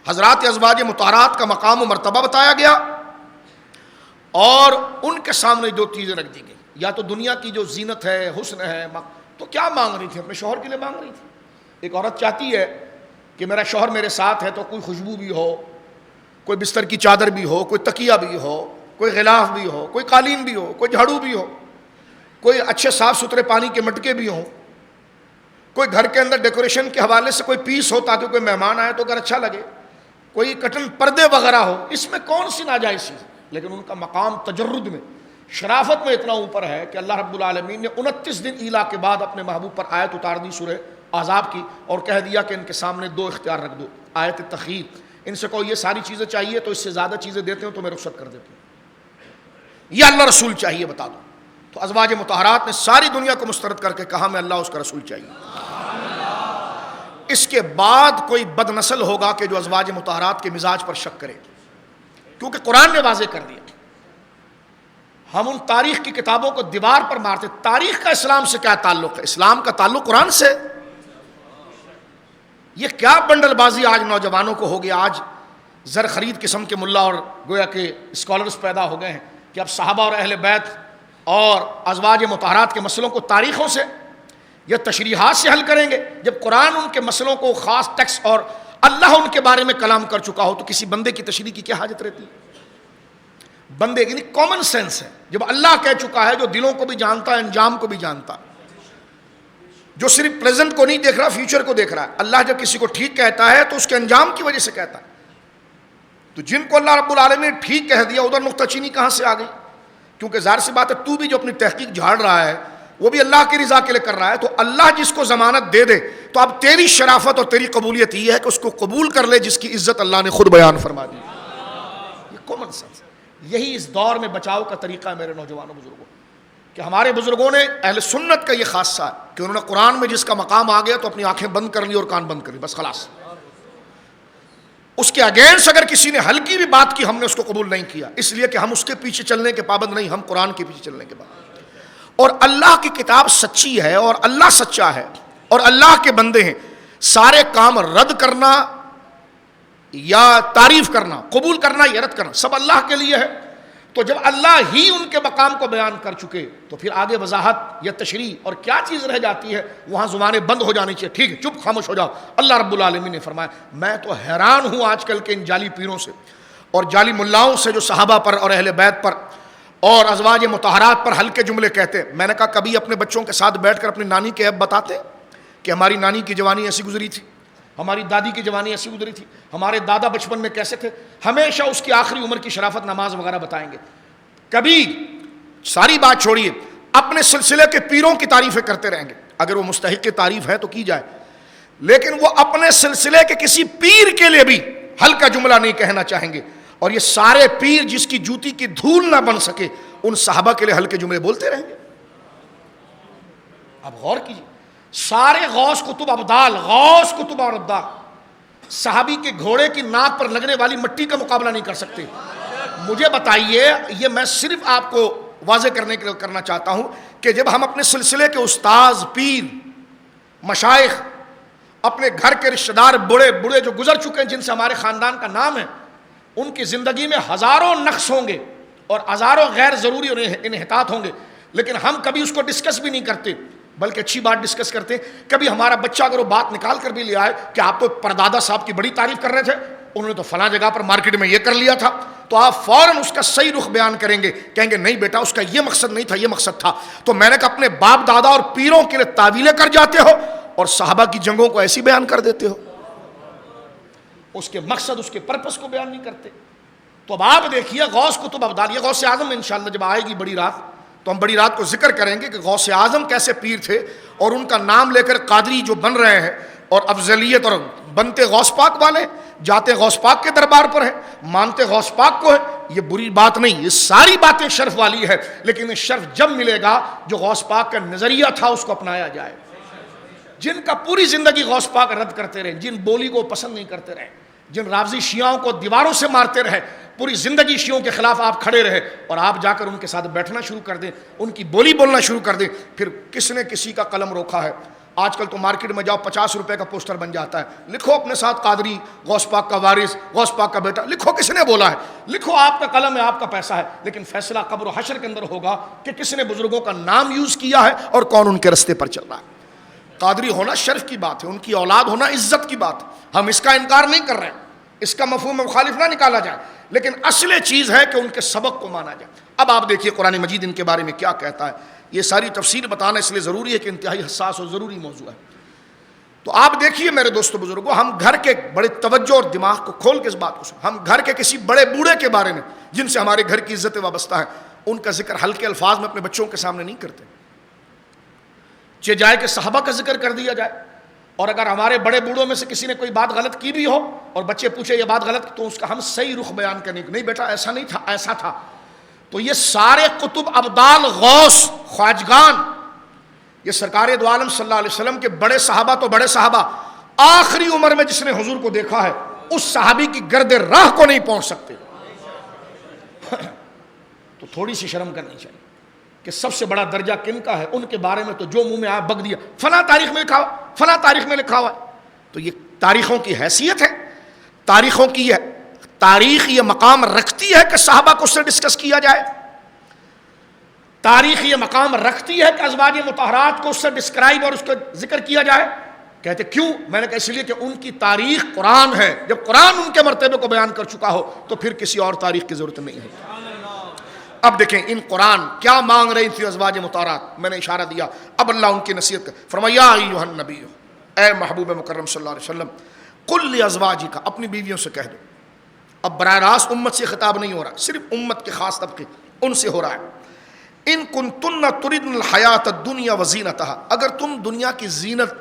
حضرات ازواج مطہرات کا مقام و مرتبہ بتایا گیا, اور ان کے سامنے جو چیزیں رکھ دی گئی, یا تو دنیا کی جو زینت ہے, حسن ہے, تو کیا مانگ رہی تھی؟ اپنے شوہر کے لیے مانگ رہی تھی. ایک عورت چاہتی ہے کہ میرا شوہر میرے ساتھ ہے تو کوئی خوشبو بھی ہو, کوئی بستر کی چادر بھی ہو, کوئی تکیہ بھی ہو, کوئی غلاف بھی ہو, کوئی قالین بھی ہو, کوئی جھاڑو بھی ہو, کوئی اچھے صاف ستھرے پانی کے مٹکے بھی ہوں, کوئی گھر کے اندر ڈیکوریشن کے حوالے سے کوئی پیس ہو تاکہ کوئی مہمان آئے تو گھر اچھا لگے, کوئی کٹن پردے وغیرہ ہو. اس میں کون سی ناجائز چیز؟ لیکن ان کا مقام تجرد میں, شرافت میں اتنا اوپر ہے کہ اللہ رب العالمین نے 29 دن ایلا کے بعد اپنے محبوب پر آیت اتار دی سورہ احزاب کی, اور کہہ دیا کہ ان کے سامنے 2 اختیار رکھ دو. آیت تخیر, ان سے کہو یہ ساری چیزیں چاہیے تو اس سے زیادہ چیزیں دیتے ہو تو میں رخصت کر دیتا ہوں, یہ اللہ رسول چاہیے بتا دو. تو ازواج مطہرات نے ساری دنیا کو مسترد کر کے کہا میں اللہ اس کا رسول چاہیے. اس کے بعد کوئی بد نسل ہوگا کہ جو ازواج مطہرات کے مزاج پر شک کرے, کیونکہ قرآن نے واضح کر دیا. ہم ان تاریخ کی کتابوں کو دیوار پر مارتے, تاریخ کا اسلام سے کیا تعلق ہے؟ اسلام کا تعلق قرآن سے. یہ کیا بنڈل بازی آج نوجوانوں کو ہو گیا. آج زر خرید قسم کے ملا اور گویا کہ اسکالرز پیدا ہو گئے ہیں کہ اب صحابہ اور اہل بیت اور ازواج مطہرات کے مسئلوں کو تاریخوں سے یا تشریحات سے حل کریں گے, جب قرآن ان کے مسئلوں کو خاص ٹیکسٹ اور اللہ ان کے بارے میں کلام کر چکا ہو تو کسی بندے کی تشریح کی کیا حاجت رہتی ہے؟ بندے یعنی کامن سینس ہے. جب اللہ کہہ چکا ہے, جو دلوں کو بھی جانتا ہے, انجام کو بھی جانتا ہے, جو صرف پریزنٹ کو نہیں دیکھ رہا فیوچر کو دیکھ رہا ہے. اللہ جب کسی کو ٹھیک کہتا ہے تو اس کے انجام کی وجہ سے کہتا ہے. تو جن کو اللہ رب العالمین نے ٹھیک کہہ دیا, ادھر نقطہ چینی کہاں سے آ گئی؟ کیونکہ ظاہر سی بات ہے تو بھی جو اپنی تحقیق جھاڑ رہا ہے وہ بھی اللہ کی رضا کے لیے کر رہا ہے. تو اللہ جس کو ضمانت دے دے تو اب تیری شرافت اور تیری قبولیت یہ ہے کہ اس کو قبول کر لے جس کی عزت اللہ نے خود بیان فرما دی. یہ کامن سینس. یہی اس دور میں بچاؤ کا طریقہ ہے میرے نوجوانوں بزرگوں, کہ ہمارے بزرگوں نے اہل سنت کا یہ خاصہ ہے کہ انہوں نے قرآن میں جس کا مقام آ گیا تو اپنی آنکھیں بند کر لی اور کان بند کر لی, بس خلاص. اس کے اگینسٹ اگر کسی نے ہلکی بھی بات کی ہم نے اس کو قبول نہیں کیا, اس لیے کہ ہم اس کے پیچھے چلنے کے پابند نہیں, ہم قرآن کے پیچھے چلنے کے پابند. اور اللہ کی کتاب سچی ہے اور اللہ سچا ہے اور اللہ کے بندے ہیں. سارے کام رد کرنا یا تعریف کرنا, قبول کرنا یا رد کرنا, سب اللہ کے لیے ہے. تو جب اللہ ہی ان کے مقام کو بیان کر چکے تو پھر آگے وضاحت یا تشریح اور کیا چیز رہ جاتی ہے؟ وہاں زبانیں بند ہو جانی چاہیے. ٹھیک ہے, چپ خاموش ہو جاؤ. اللہ رب العالمین نے فرمایا, میں تو حیران ہوں آج کل کے ان جعلی پیروں سے اور جعلی ملاؤں سے جو صحابہ پر اور اہل بیت پر اور ازواج مطہرات پر ہلکے جملے کہتے ہیں. میں نے کہا کبھی اپنے بچوں کے ساتھ بیٹھ کر اپنی نانی کے عیب بتاتے کہ ہماری نانی کی جوانی ایسی گزری تھی, ہماری دادی کی جوانی ایسی گزری تھی, ہمارے دادا بچپن میں کیسے تھے. ہمیشہ اس کی آخری عمر کی شرافت, نماز وغیرہ بتائیں گے. کبھی ساری بات چھوڑیے, اپنے سلسلے کے پیروں کی تعریفیں کرتے رہیں گے. اگر وہ مستحق تعریف ہے تو کی جائے, لیکن وہ اپنے سلسلے کے کسی پیر کے لیے بھی ہلکا جملہ نہیں کہنا چاہیں گے. اور یہ سارے پیر جس کی جوتی کی دھول نہ بن سکے ان صحابہ کے لیے ہلکے جملے بولتے رہیں گے. اب غور کیجیے, سارے غوث کتب ابدال, غوث کتب اور ابدال صحابی کے گھوڑے کی ناک پر لگنے والی مٹی کا مقابلہ نہیں کر سکتے. مجھے بتائیے, یہ میں صرف آپ کو واضح کرنے کے لیے کرنا چاہتا ہوں کہ جب ہم اپنے سلسلے کے استاذ, پیر, مشائخ, اپنے گھر کے رشتہ دار بڑے جو گزر چکے ہیں جن سے ہمارے خاندان کا نام ہے, ان کی زندگی میں ہزاروں نقص ہوں گے اور ہزاروں غیر ضروری انحطاط ہوں گے, لیکن ہم کبھی اس کو ڈسکس بھی نہیں کرتے، بلکہ اچھی بات ڈسکس کرتے ہیں۔ کبھی ہمارا بچہ اگر وہ بات نکال کر بھی لے آئے کہ آپ تو پردادا صاحب کی بڑی تعریف کر رہے تھے، انہوں نے تو فلاں جگہ پر مارکیٹ میں یہ کر لیا تھا، تو آپ فوراً اس کا صحیح رخ بیان کریں گے، کہیں گے نہیں بیٹا اس کا یہ مقصد نہیں تھا، یہ مقصد تھا۔ تو میں نے کہا اپنے باپ دادا اور پیروں کے لیے تعویلیں کر جاتے ہو اور صحابہ کی جنگوں کو ایسی بیان کر دیتے ہو، اس کے مقصد اس کے پرپس کو بیان نہیں کرتے۔ تو اب آپ دیکھیے غوث قطب ابدال، یہ غوث اعظم انشاءاللہ جب آئے گی بڑی رات تو ہم بڑی رات کو ذکر کریں گے کہ غوث اعظم کیسے پیر تھے، اور ان کا نام لے کر قادری جو بن رہے ہیں اور افضلیت اور بنتے غوث پاک والے، جاتے غوث پاک کے دربار پر ہیں، مانتے غوث پاک کو ہے، یہ بری بات نہیں، یہ ساری باتیں شرف والی ہے، لیکن یہ شرف جب ملے گا جو غوث پاک کا نظریہ تھا اس کو اپنایا جائے۔ جن کا پوری زندگی غوث پاک رد کرتے رہے، جن بولی کو پسند نہیں کرتے رہے، جن رافضی شیعوں کو دیواروں سے مارتے رہے، پوری زندگی شیعوں کے خلاف آپ کھڑے رہے، اور آپ جا کر ان کے ساتھ بیٹھنا شروع کر دیں، ان کی بولی بولنا شروع کر دیں، پھر کس نے کسی کا قلم روکا ہے؟ آج کل تو مارکیٹ میں جاؤ 50 روپے کا پوسٹر بن جاتا ہے، لکھو اپنے ساتھ قادری، غوث پاک کا وارث، غوث پاک کا بیٹا، لکھو کس نے بولا ہے، لکھو، آپ کا قلم ہے، آپ کا پیسہ ہے، لیکن فیصلہ قبر و حشر کے اندر ہوگا کہ کس نے بزرگوں کا نام یوز کیا ہے اور کون ان کے رستے پر چل رہا ہے۔ قادری ہونا شرف کی بات ہے، ان کی اولاد ہونا عزت کی بات ہے، ہم اس کا انکار نہیں کر رہے ہیں، اس کا مفہوم مخالف نہ نکالا جائے، لیکن اصل چیز ہے کہ ان کے سبق کو مانا جائے۔ اب آپ دیکھیے قرآن مجید ان کے بارے میں کیا کہتا ہے، یہ ساری تفصیل بتانا اس لیے ضروری ہے کہ انتہائی حساس اور ضروری موضوع ہے۔ تو آپ دیکھیے میرے دوستو بزرگوں، ہم گھر کے بڑے توجہ اور دماغ کو کھول کے اس بات کو سنیں، ہم گھر کے کسی بڑے بوڑھے کے بارے میں جن سے ہمارے گھر کی عزت وابستہ ہے، ان کا ذکر ہلکے الفاظ میں اپنے بچوں کے سامنے نہیں کرتے، چاہے جائے کہ صحابہ کا ذکر کر دیا جائے، اور اگر ہمارے بڑے بوڑھوں میں سے کسی نے کوئی بات غلط کی بھی ہو اور بچے پوچھے یہ بات غلط، تو اس کا ہم صحیح رخ بیان کرنے نہیں بیٹا ایسا نہیں تھا، ایسا تھا۔ تو یہ سارے قطب ابدال غوث خواجگان، یہ سرکار دو عالم صلی اللہ علیہ وسلم کے بڑے صحابہ، تو بڑے صحابہ آخری عمر میں جس نے حضور کو دیکھا ہے اس صحابی کی گرد راہ کو نہیں پہنچ سکتے۔ تو تھوڑی سی شرم کرنی چاہیے کہ سب سے بڑا درجہ کن کا ہے، ان کے بارے میں تو جو منہ میں آیا بک دیا، فلاں تاریخ میں لکھا ہوا، فلاں تاریخ میں لکھا ہوا ہے۔ تو یہ تاریخوں کی حیثیت ہے، تاریخوں کی تاریخ یہ مقام رکھتی ہے کہ صحابہ کو اس سے ڈسکس کیا جائے، تاریخ یہ مقام رکھتی ہے کہ ازواج مطہرات کو اس سے ڈسکرائب اور اس کا ذکر کیا جائے۔ کہتے کیوں؟ میں نے کہا اس لیے کہ ان کی تاریخ قرآن ہے، جب قرآن ان کے مرتبے کو بیان کر چکا ہو تو پھر کسی اور تاریخ کی ضرورت نہیں ہے۔ اب دیکھیں ان قرآن کیا مانگ رہی تھی ازواج مطہرات، میں نے اشارہ دیا، اب اللہ ان کی نصیحت کر فرمایا یا ایھا النبی، اے محبوب مکرم صلی اللہ علیہ وسلم، قل لازواجک، اپنی بیویوں سے کہہ دو۔ اب براہ راست امت سے خطاب نہیں ہو رہا، صرف امت کے خاص طبقے ان سے ہو رہا ہے۔ ان کنتن تردن الحیات الدنیا وزینتہا، اگر تم دنیا کی زینت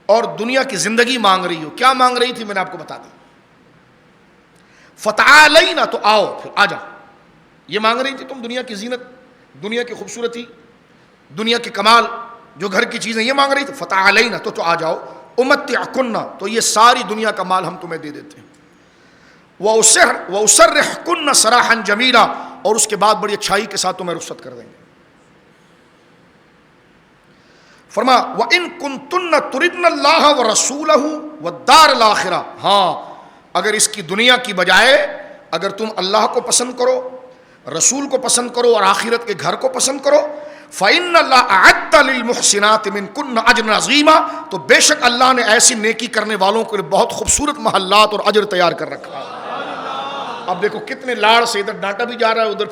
اور دنیا کی زندگی مانگ رہی ہو، کیا مانگ رہی تھی میں نے آپ کو بتا دی، فتعالینا، تو آؤ، پھر آ جاؤ، یہ مانگ رہی تھی تم دنیا کی زینت، دنیا کی خوبصورتی، دنیا کے کمال، جو گھر کی چیزیں یہ مانگ رہی تھی، فتعالینا، تو آ جاؤ، امتعکن، تو یہ ساری دنیا کا مال ہم تمہیں دے دیتے ہیں، وَأُسَرِّحْكُنَّ سَرَاحًا جَمِيلًا، اور اس کے بعد بڑی اچھائی کے ساتھ تمہیں رخصت کر دیں گے۔ فرما وَإِن كُنتُنَّ تُرِدْنَ اللَّهَ وَرَسُولَهُ وَالدَّارَ الْآخِرَةَ، ہاں اگر اس کی دنیا کی بجائے اگر تم اللہ کو پسند کرو، رسول کو پسند کرو اور آخرت کے گھر کو پسند کرو، فَإِنَّ اللَّهَ أَعَدَّ لِلْمُحْسِنَاتِ مِنْكُنَّ أَجْرًا عَظِيمًا، تو بے شک اللہ نے ایسی نیکی کرنے والوں کے لیے بہت خوبصورت محلات اور اجر تیار کر رکھا ہے۔ اب دیکھو کتنے لاڑ سے ادھر ڈانٹا بھی جا رہا ہے، ادھر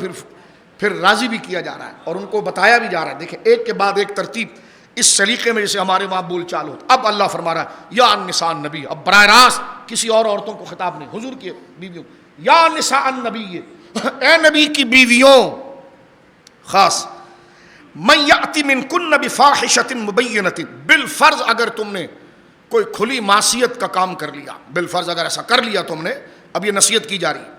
پھر راضی بھی کیا جا رہا ہے اور ان کو بتایا بھی جا رہا ہے۔ دیکھیں ایک کے بعد ایک ترتیب اس سلیقے میں جیسے ہمارے وہاں بول چال ہوتا۔ اب اللہ فرما رہا ہے یا نساء النبی، اب براہ راست کسی اور عورتوں کو خطاب نہیں، حضور کی بیویوں، یا نساء النبی، اے نبی کی بیویوں خاص، من یأتی منکن بفاحشۃ مبینۃ، بالفرض اگر تم نے کوئی کھلی معصیت کا کام کر لیا، بالفرض اگر ایسا کر لیا تم نے، اب یہ نصیحت کی جا رہی ہے،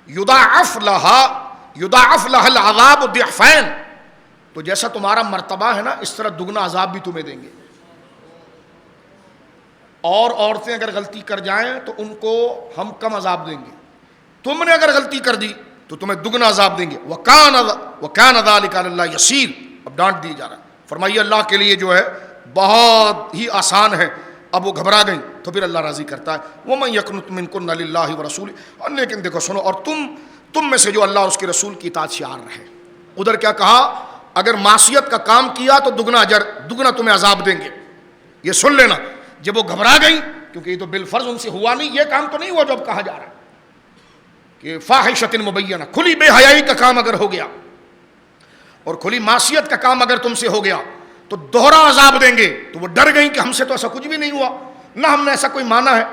یضاعف لها العذاب ضعفین، تو جیسا تمہارا مرتبہ ہے نا اس طرح دگنا عذاب بھی تمہیں دیں گے۔ اور عورتیں اگر غلطی کر جائیں تو ان کو ہم کم عذاب دیں گے، تم نے اگر غلطی کر دی تو تمہیں دگنا عذاب دیں گے۔ وَكَانَ ذَلِكَ عَلَى اللَّهِ يَسِيرٌ، اب ڈانٹ دی جا رہا ہے، فرمائیے اللہ کے لیے جو ہے بہت ہی آسان ہے۔ اب وہ گھبرا گئی تو پھر اللہ راضی کرتا ہے، وَمَن يَقْنُتْ مِنكُنَّ لِلَّهِ وَرَسُولِهِ، اور لیکن دیکھو سنو، اور تم میں سے جو اللہ اور اس کے رسول کی اطاعت شعار رہے۔ ادھر کیا کہا، اگر معصیت کا کام کیا تو دگنا اجر، دگنا تمہیں عذاب دیں گے. یہ سن لینا. جب وہ گھبرا گئی، کیونکہ یہ تو بالفرض ان سے ہوا نہیں، یہ کام تو نہیں ہوا جو اب کہا جا رہا ہے کہ فاحشۃ مبینہ، کھلی بے حیائی کا کام اگر ہو گیا اور کھلی معصیت کا کام اگر تم سے ہو گیا تو دوہرا عذاب دیں گے. تو وہ ڈر گئیں کہ ہم سے تو ایسا کچھ بھی نہیں ہوا، نہ ہم نے ایسا کوئی مانا ہے.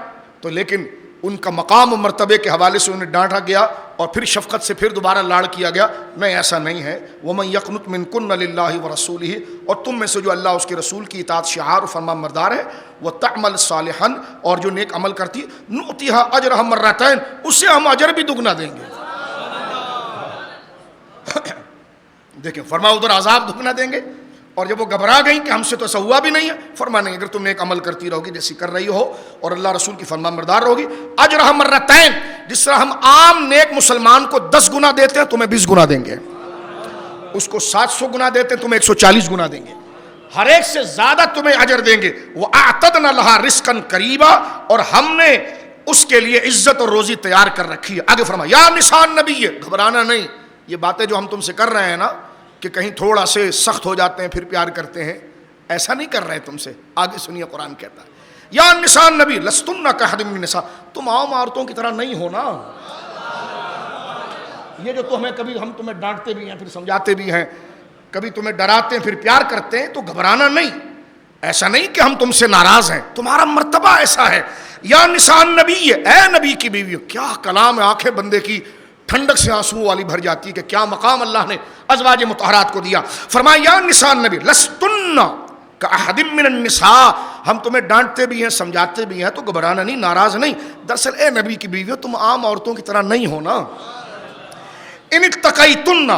تو لیکن ان کا مقام و مرتبے کے حوالے سے انہیں ڈانٹا گیا اور پھر شفقت سے پھر دوبارہ لاڑ کیا گیا. نہیں ایسا نہیں ہے. وَمَن يَقْنُتْ مِنكُنَّ لِلَّهِ وَرَسُولِهِ، اور تم میں سے جو اللہ اس کے رسول کی اطاعت شعار و فرمان بردار ہے، وَتَعْمَلْ صَالِحًا، اور جو نیک عمل کرتی، نُؤْتِهَا أَجْرَهَا مَرَّتَيْنِ، اس سے ہم اجر بھی دگنا دیں گے. دیکھیں فرما ادھر عذاب دگنا دیں گے، اور جب وہ گھبرا گئیں کہ ہم سے تو ایسا ہوا بھی نہیں ہے، فرما نہیں، اگر تم نیک عمل کرتی رہو گی جیسی کر رہی ہو اور اللہ رسول کی فرمان بردار رہو گی، اجرہا مرتین، جس طرح ہم عام نیک مسلمان کو 10 گنا دیتے ہیں تمہیں 20 گنا دیں گے، اس کو 700 گنا دیتے ہیں تمہیں 140 گنا دیں گے، ہر ایک سے زیادہ تمہیں اجر دیں گے. وَأَعْتَدْنَا لَهَا رِزْقًا قَرِيبًا، اور ہم نے اس کے لیے عزت اور روزی تیار کر رکھی ہے. آگے فرمایا یا نساء النبی، گھبرانا نہیں. یہ باتیں جو ہم تم سے کر رہے ہیں نا کہ کہیں تھوڑا سے سخت ہو جاتے ہیں پھر پیار کرتے ہیں، ایسا نہیں کر رہے تم سے. آگے سنیے قرآن کہتا ہے یا نساء النبی لستن کاحد من النساء، تم عام عورتوں کی طرح نہیں ہونا. یہ جو ہم تمہیں ڈانٹتے بھی ہیں پھر سمجھاتے بھی ہیں، کبھی تمہیں ڈراتے ہیں پھر پیار کرتے ہیں، تو گھبرانا نہیں. ایسا نہیں کہ ہم تم سے ناراض ہیں، تمہارا مرتبہ ایسا ہے. یا نساء النبی، اے نبی کی بیوی. کیا کلام ہے، آنکھیں بندے کی ٹھنڈک سے آنسو والی بھر جاتی ہے کہ کیا مقام اللہ نے ازواج مطہرات کو دیا. فرمایا یا نساء النبی لستن کاحد من النساء، ہم تمہیں ڈانٹتے بھی ہیں سمجھاتے بھی ہیں تو گھبرانا نہیں، ناراض نہیں. دراصل اے نبی کی بیویوں تم عام عورتوں کی طرح نہیں ہونا. ان اتقیتن،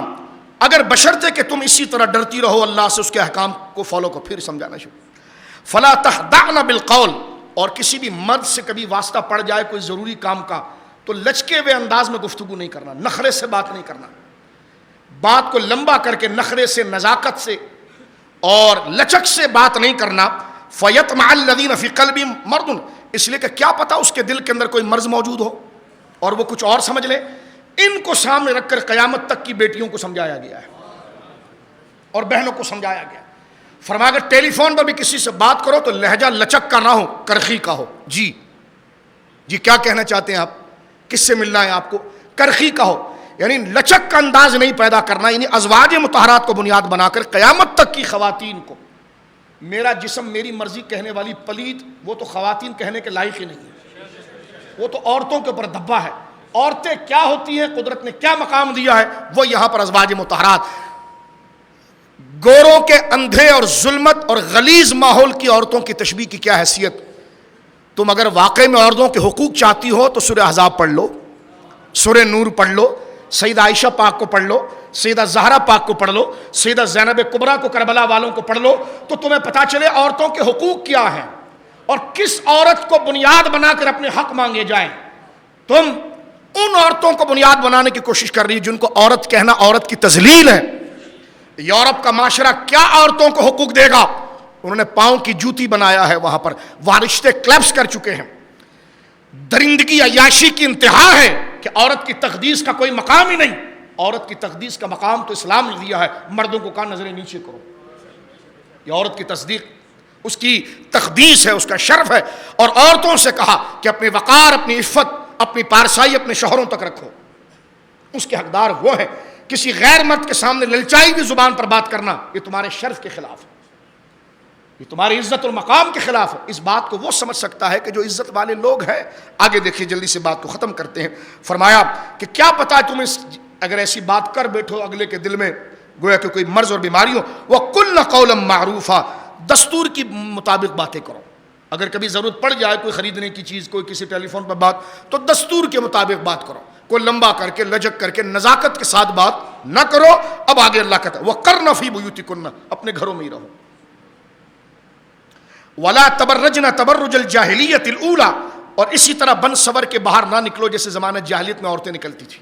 اگر بشرطے کہ تم اسی طرح ڈرتی رہو اللہ سے، اس کے احکام کو فالو کو. پھر سمجھانا شروع. فلا تخضعن بالقول، اور کسی بھی مرد سے کبھی واسطہ پڑ جائے کوئی ضروری کام کا تو لچکے ہوئے انداز میں گفتگو نہیں کرنا، نخرے سے بات نہیں کرنا، بات کو لمبا کر کے نخرے سے، نزاکت سے اور لچک سے بات نہیں کرنا. فَيَطْمَعَ الَّذِينَ فِي قَلْبِهِمْ مَرْضٌ، اس لیے کہ کیا پتا اس کے دل کے اندر کوئی مرض موجود ہو اور وہ کچھ اور سمجھ لے. ان کو سامنے رکھ کر قیامت تک کی بیٹیوں کو سمجھایا گیا ہے اور بہنوں کو سمجھایا گیا. فرمایا اگر ٹیلی فون پر بھی کسی سے بات کرو تو لہجہ لچک کا نہ ہو، کرخی کا ہو. جی کیا کہنا چاہتے ہیں آپ، کس سے ملنا ہے آپ کو، کرخی کا ہو، یعنی لچک کا انداز نہیں پیدا کرنا. یعنی ازواج مطہرات کو بنیاد بنا کر قیامت تک کی خواتین کو میرا جسم میری مرضی کہنے والی پلید، وہ تو خواتین کہنے کے لائق ہی نہیں ہے، وہ تو عورتوں کے اوپر دھبا ہے. عورتیں کیا ہوتی ہیں، قدرت نے کیا مقام دیا ہے، وہ یہاں پر ازواج مطہرات. گوروں کے اندھے اور ظلمت اور غلیظ ماحول کی عورتوں کی تشبیہ کی کیا حیثیت. تم اگر واقعی میں عورتوں کے حقوق چاہتی ہو تو سورہ احزاب پڑھ لو، سورہ نور پڑھ لو، سیدہ عائشہ پاک کو پڑھ لو، سیدہ زہرا پاک کو پڑھ لو، سیدہ زینب کبریٰ کو، کربلا والوں کو پڑھ لو، تو تمہیں پتہ چلے عورتوں کے حقوق کیا ہیں اور کس عورت کو بنیاد بنا کر اپنے حق مانگے جائیں. تم ان عورتوں کو بنیاد بنانے کی کوشش کر رہی جن کو عورت کہنا عورت کی تذلیل ہے. یورپ کا معاشرہ کیا عورتوں کو حقوق دے گا، انہوں نے پاؤں کی جوتی بنایا ہے، وہاں پر وہاں رشتے کلیپس کر چکے ہیں. درندگی عیاشی کی انتہا ہے کہ عورت کی تقدیس کا کوئی مقام ہی نہیں. عورت کی تقدیس کا مقام تو اسلام نے دیا ہے. مردوں کو کہا نظریں نیچے کرو، یہ عورت کی تصدیق، اس کی تقدیس ہے، اس کا شرف ہے. اور عورتوں سے کہا کہ اپنے وقار، اپنی عفت، اپنی پارسائی اپنے شوہروں تک رکھو، اس کے حقدار وہ ہیں. کسی غیر مرد کے سامنے للچائی ہوئی زبان پر بات کرنا یہ تمہارے شرف کے خلاف ہے، یہ تمہاری عزت اور مقام کے خلاف ہے. اس بات کو وہ سمجھ سکتا ہے کہ جو عزت والے لوگ ہیں. آگے دیکھیے جلدی سے بات کو ختم کرتے ہیں. فرمایا کہ کیا پتا ہے تم اگر ایسی بات کر بیٹھو اگلے کے دل میں گویا کہ کوئی مرض اور بیماری ہو. وَقُلْنَ قَوْلًا مَعْرُوفًا، دستور کی مطابق باتیں کرو. اگر کبھی ضرورت پڑ جائے کوئی خریدنے کی چیز، کوئی کسی ٹیلی فون پر بات، تو دستور کے مطابق بات کرو، کوئی لمبا کر کے لجک کر کے نزاکت کے ساتھ بات نہ کرو. اب آگے اللہ کہتا ہے وَقَرْنَ فِي بُيُوتِكُنَّ، اپنے گھروں میں ہی رہو. وَلَا تَبَرَّجْنَ تَبَرُّجَ الْجَاهِلِيَّةِ الْأُولَى، اور اسی طرح بن سور کے باہر نہ نکلو جیسے زمانہ جاہلیت میں عورتیں نکلتی تھی.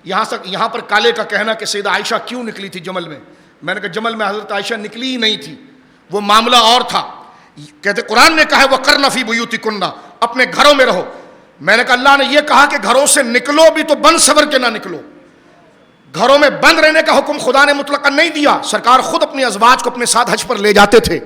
یہاں پر کالے کا کہنا کہ سیدہ عائشہ کیوں نکلی تھی جمل میں. میں نے کہا جمل میں حضرت عائشہ نکلی ہی نہیں تھی، وہ معاملہ اور تھا. کہتے قرآن نے کہا وَقَرْنَ فِي بُيُوتِكُنَّ، اپنے گھروں میں رہو. میں نے کہا اللہ نے یہ کہا کہ گھروں سے نکلو بھی تو بن سور کے نہ نکلو. گھروں میں بند رہنے کا حکم خدا نے مطلقاً نہیں دیا، سرکار خود اپنی ازواج کو اپنے ساتھ حج پر لے جاتے تھے،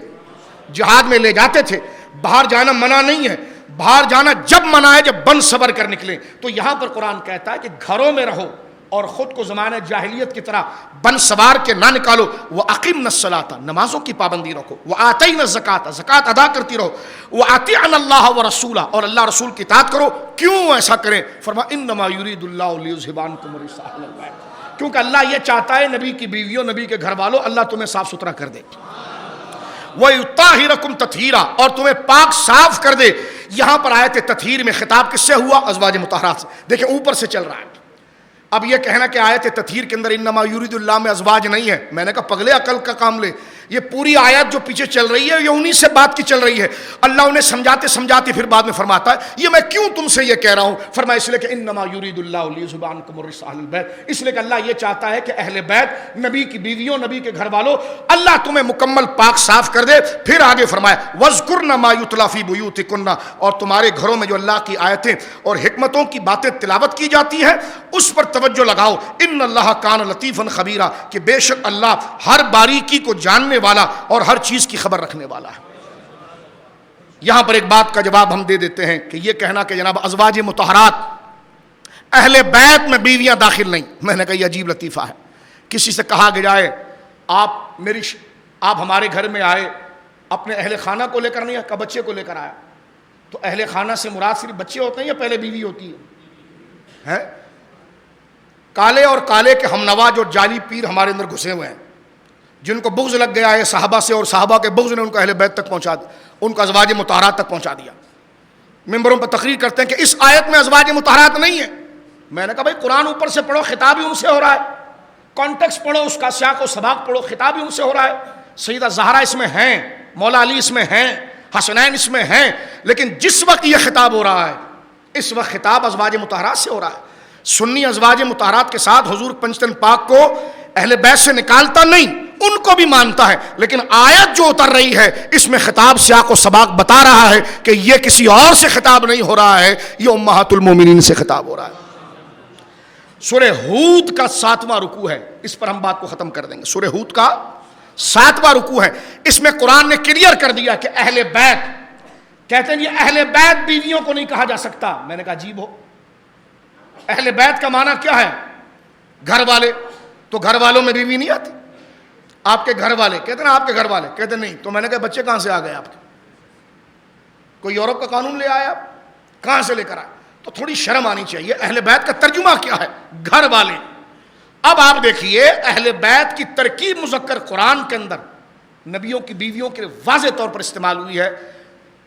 جہاد میں لے جاتے تھے. باہر جانا منع نہیں ہے، باہر جانا جب منع ہے جب بند صبر کر نکلیں. تو یہاں پر قرآن کہتا ہے کہ گھروں میں رہو اور خود کو زمانہ جاہلیت کی طرح بن سوار کے نہ نکالو. وَأَقِمْنَ الصَّلَاةَ، نمازوں کی پابندی رکھو. وَآتَيْنَ الزَّكَاةَ، زکوٰۃ ادا کرتی رہو. وَأَطِيعْنَ اللَّهَ وَرَسُولَهُ، اور اللہ رسول کی اطاعت کرو. کیوں ایسا کریں؟ فرمایا إِنَّمَا يُرِيدُ اللَّهُ لِيُذْهِبَ عَنكُمُ الرِّجْسَ أَهْلَ الْبَيْتِ، کیونکہ اللہ یہ چاہتا ہے نبی کی بیویوں، نبی کے گھر والوں، اللہ تمہیں صاف ستھرا کر دے. وَيُطَهِّرَكُمْ تَطْهِيرًا، اور تمہیں پاک صاف کر دے. یہاں پر آیت تطہیر میں خطاب کس سے ہوا؟ ازواج مطہرات سے. دیکھیں اوپر سے چل رہا ہے. اب یہ کہنا کہ آیت تطہیر کے اندر انما یرید اللہ میں ازواج نہیں ہے، میں نے کہا پگلے عقل کا کام لے. یہ پوری آیت جو پیچھے چل رہی ہے یہ انہی سے بات کی چل رہی ہے. اللہ انہیں سمجھاتے سمجھاتے پھر بعد میں فرماتا ہے یہ میں کیوں تم سے یہ کہہ رہا ہوں. فرمایا اس لیے کہ انما یرید اللہ لیذھب عنکم الرجس اہل البیت، اس لیے کہ اللہ یہ چاہتا ہے کہ اہل بیت، نبی کی بیویوں، نبی کے گھر والوں، اللہ تمہیں مکمل پاک صاف کر دے. پھر آگے فرمایا وَاذْكُرْنَ مَا يُتْلَىٰ فِي بُيُوتِكُنَّ، اور تمہارے گھروں میں جو اللہ کی آیتیں اور حکمتوں کی باتیں تلاوت کی جاتی ہیں اس پر توجہ لگاؤ. ان اللہ کان لطیفا خبیرا، کہ بے شک اللہ ہر باریکی کو جاننے والا اور ہر چیز کی خبر رکھنے والا ہے. یہاں پر ایک بات کا جواب ہم دے دیتے ہیں کہ یہ کہنا کہ جناب ازواج مطہرات اہل بیت میں بیویاں داخل نہیں، میں نے کہا یہ عجیب لطیفہ ہے. کسی سے کہا گیا ہے آپ ہمارے گھر میں آئے، اپنے اہل خانہ کو لے کر نہیں آیا، کہ بچے کو لے کر آیا. تو اہل خانہ سے مراد صرف بچے ہوتے ہیں یا پہلے بیوی ہوتی ہے؟ کالے اور کالے کے ہم نوا جو جعلی پیر ہمارے اندر گھسے ہوئے ہیں، جن کو بغض لگ گیا ہے صحابہ سے، اور صحابہ کے بغض نے ان کو اہل بیت تک پہنچا دیا، ان کو ازواج مطہرات تک پہنچا دیا. ممبروں پر تقریر کرتے ہیں کہ اس آیت میں ازواج مطہرات نہیں ہے. میں نے کہا بھائی قرآن اوپر سے پڑھو، خطاب ہی ان سے ہو رہا ہے. کانٹیکسٹ پڑھو، اس کا سیاق و سباق پڑھو، خطاب ہی ان سے ہو رہا ہے. سیدہ زہرا اس میں ہیں، مولا علی اس میں ہیں، حسنین اس میں ہیں، لیکن جس وقت یہ خطاب ہو رہا ہے اس وقت خطاب ازواج مطہرات سے ہو رہا ہے. سنی ازواج مطہرات کے ساتھ حضور پنجتن پاک کو اہل بیت سے نکالتا نہیں، ان کو بھی مانتا ہے، لیکن آیت جو اتر رہی ہے اس میں خطاب سیاق و سباق بتا رہا ہے کہ یہ کسی اور سے خطاب نہیں ہو رہا ہے، یہ امہات المومنین سے خطاب ہو رہا ہے. سورہ ہود کا 7واں رکوع ہے، اس پر ہم بات کو ختم کر دیں گے. سورہ ہود کا 7واں رکوع ہے، اس میں قرآن نے کلیئر کر دیا کہ اہل بیت، کہتے ہیں یہ اہل بیت بیویوں کو نہیں کہا جا سکتا. میں نے کہا عجیب ہو، اہل بیت کا معنی کیا ہے؟ گھر والے. تو گھر والوں میں بیوی نہیں آتی؟ آپ کے گھر والے کہتے ہیں آپ کے گھر والے کہتے نہیں. تو میں نے کہا بچے کہاں سے آ گئے آپ کے؟ کوئی یورپ کا قانون لے آئے آپ؟ کہاں سے لے کر آئے؟ تو تھوڑی شرم آنی چاہیے. اہل بیت کا ترجمہ کیا ہے؟ گھر والے. اب آپ دیکھیے اہل بیت کی ترکیب مذکر قرآن کے اندر نبیوں کی بیویوں کے واضح طور پر استعمال ہوئی ہے.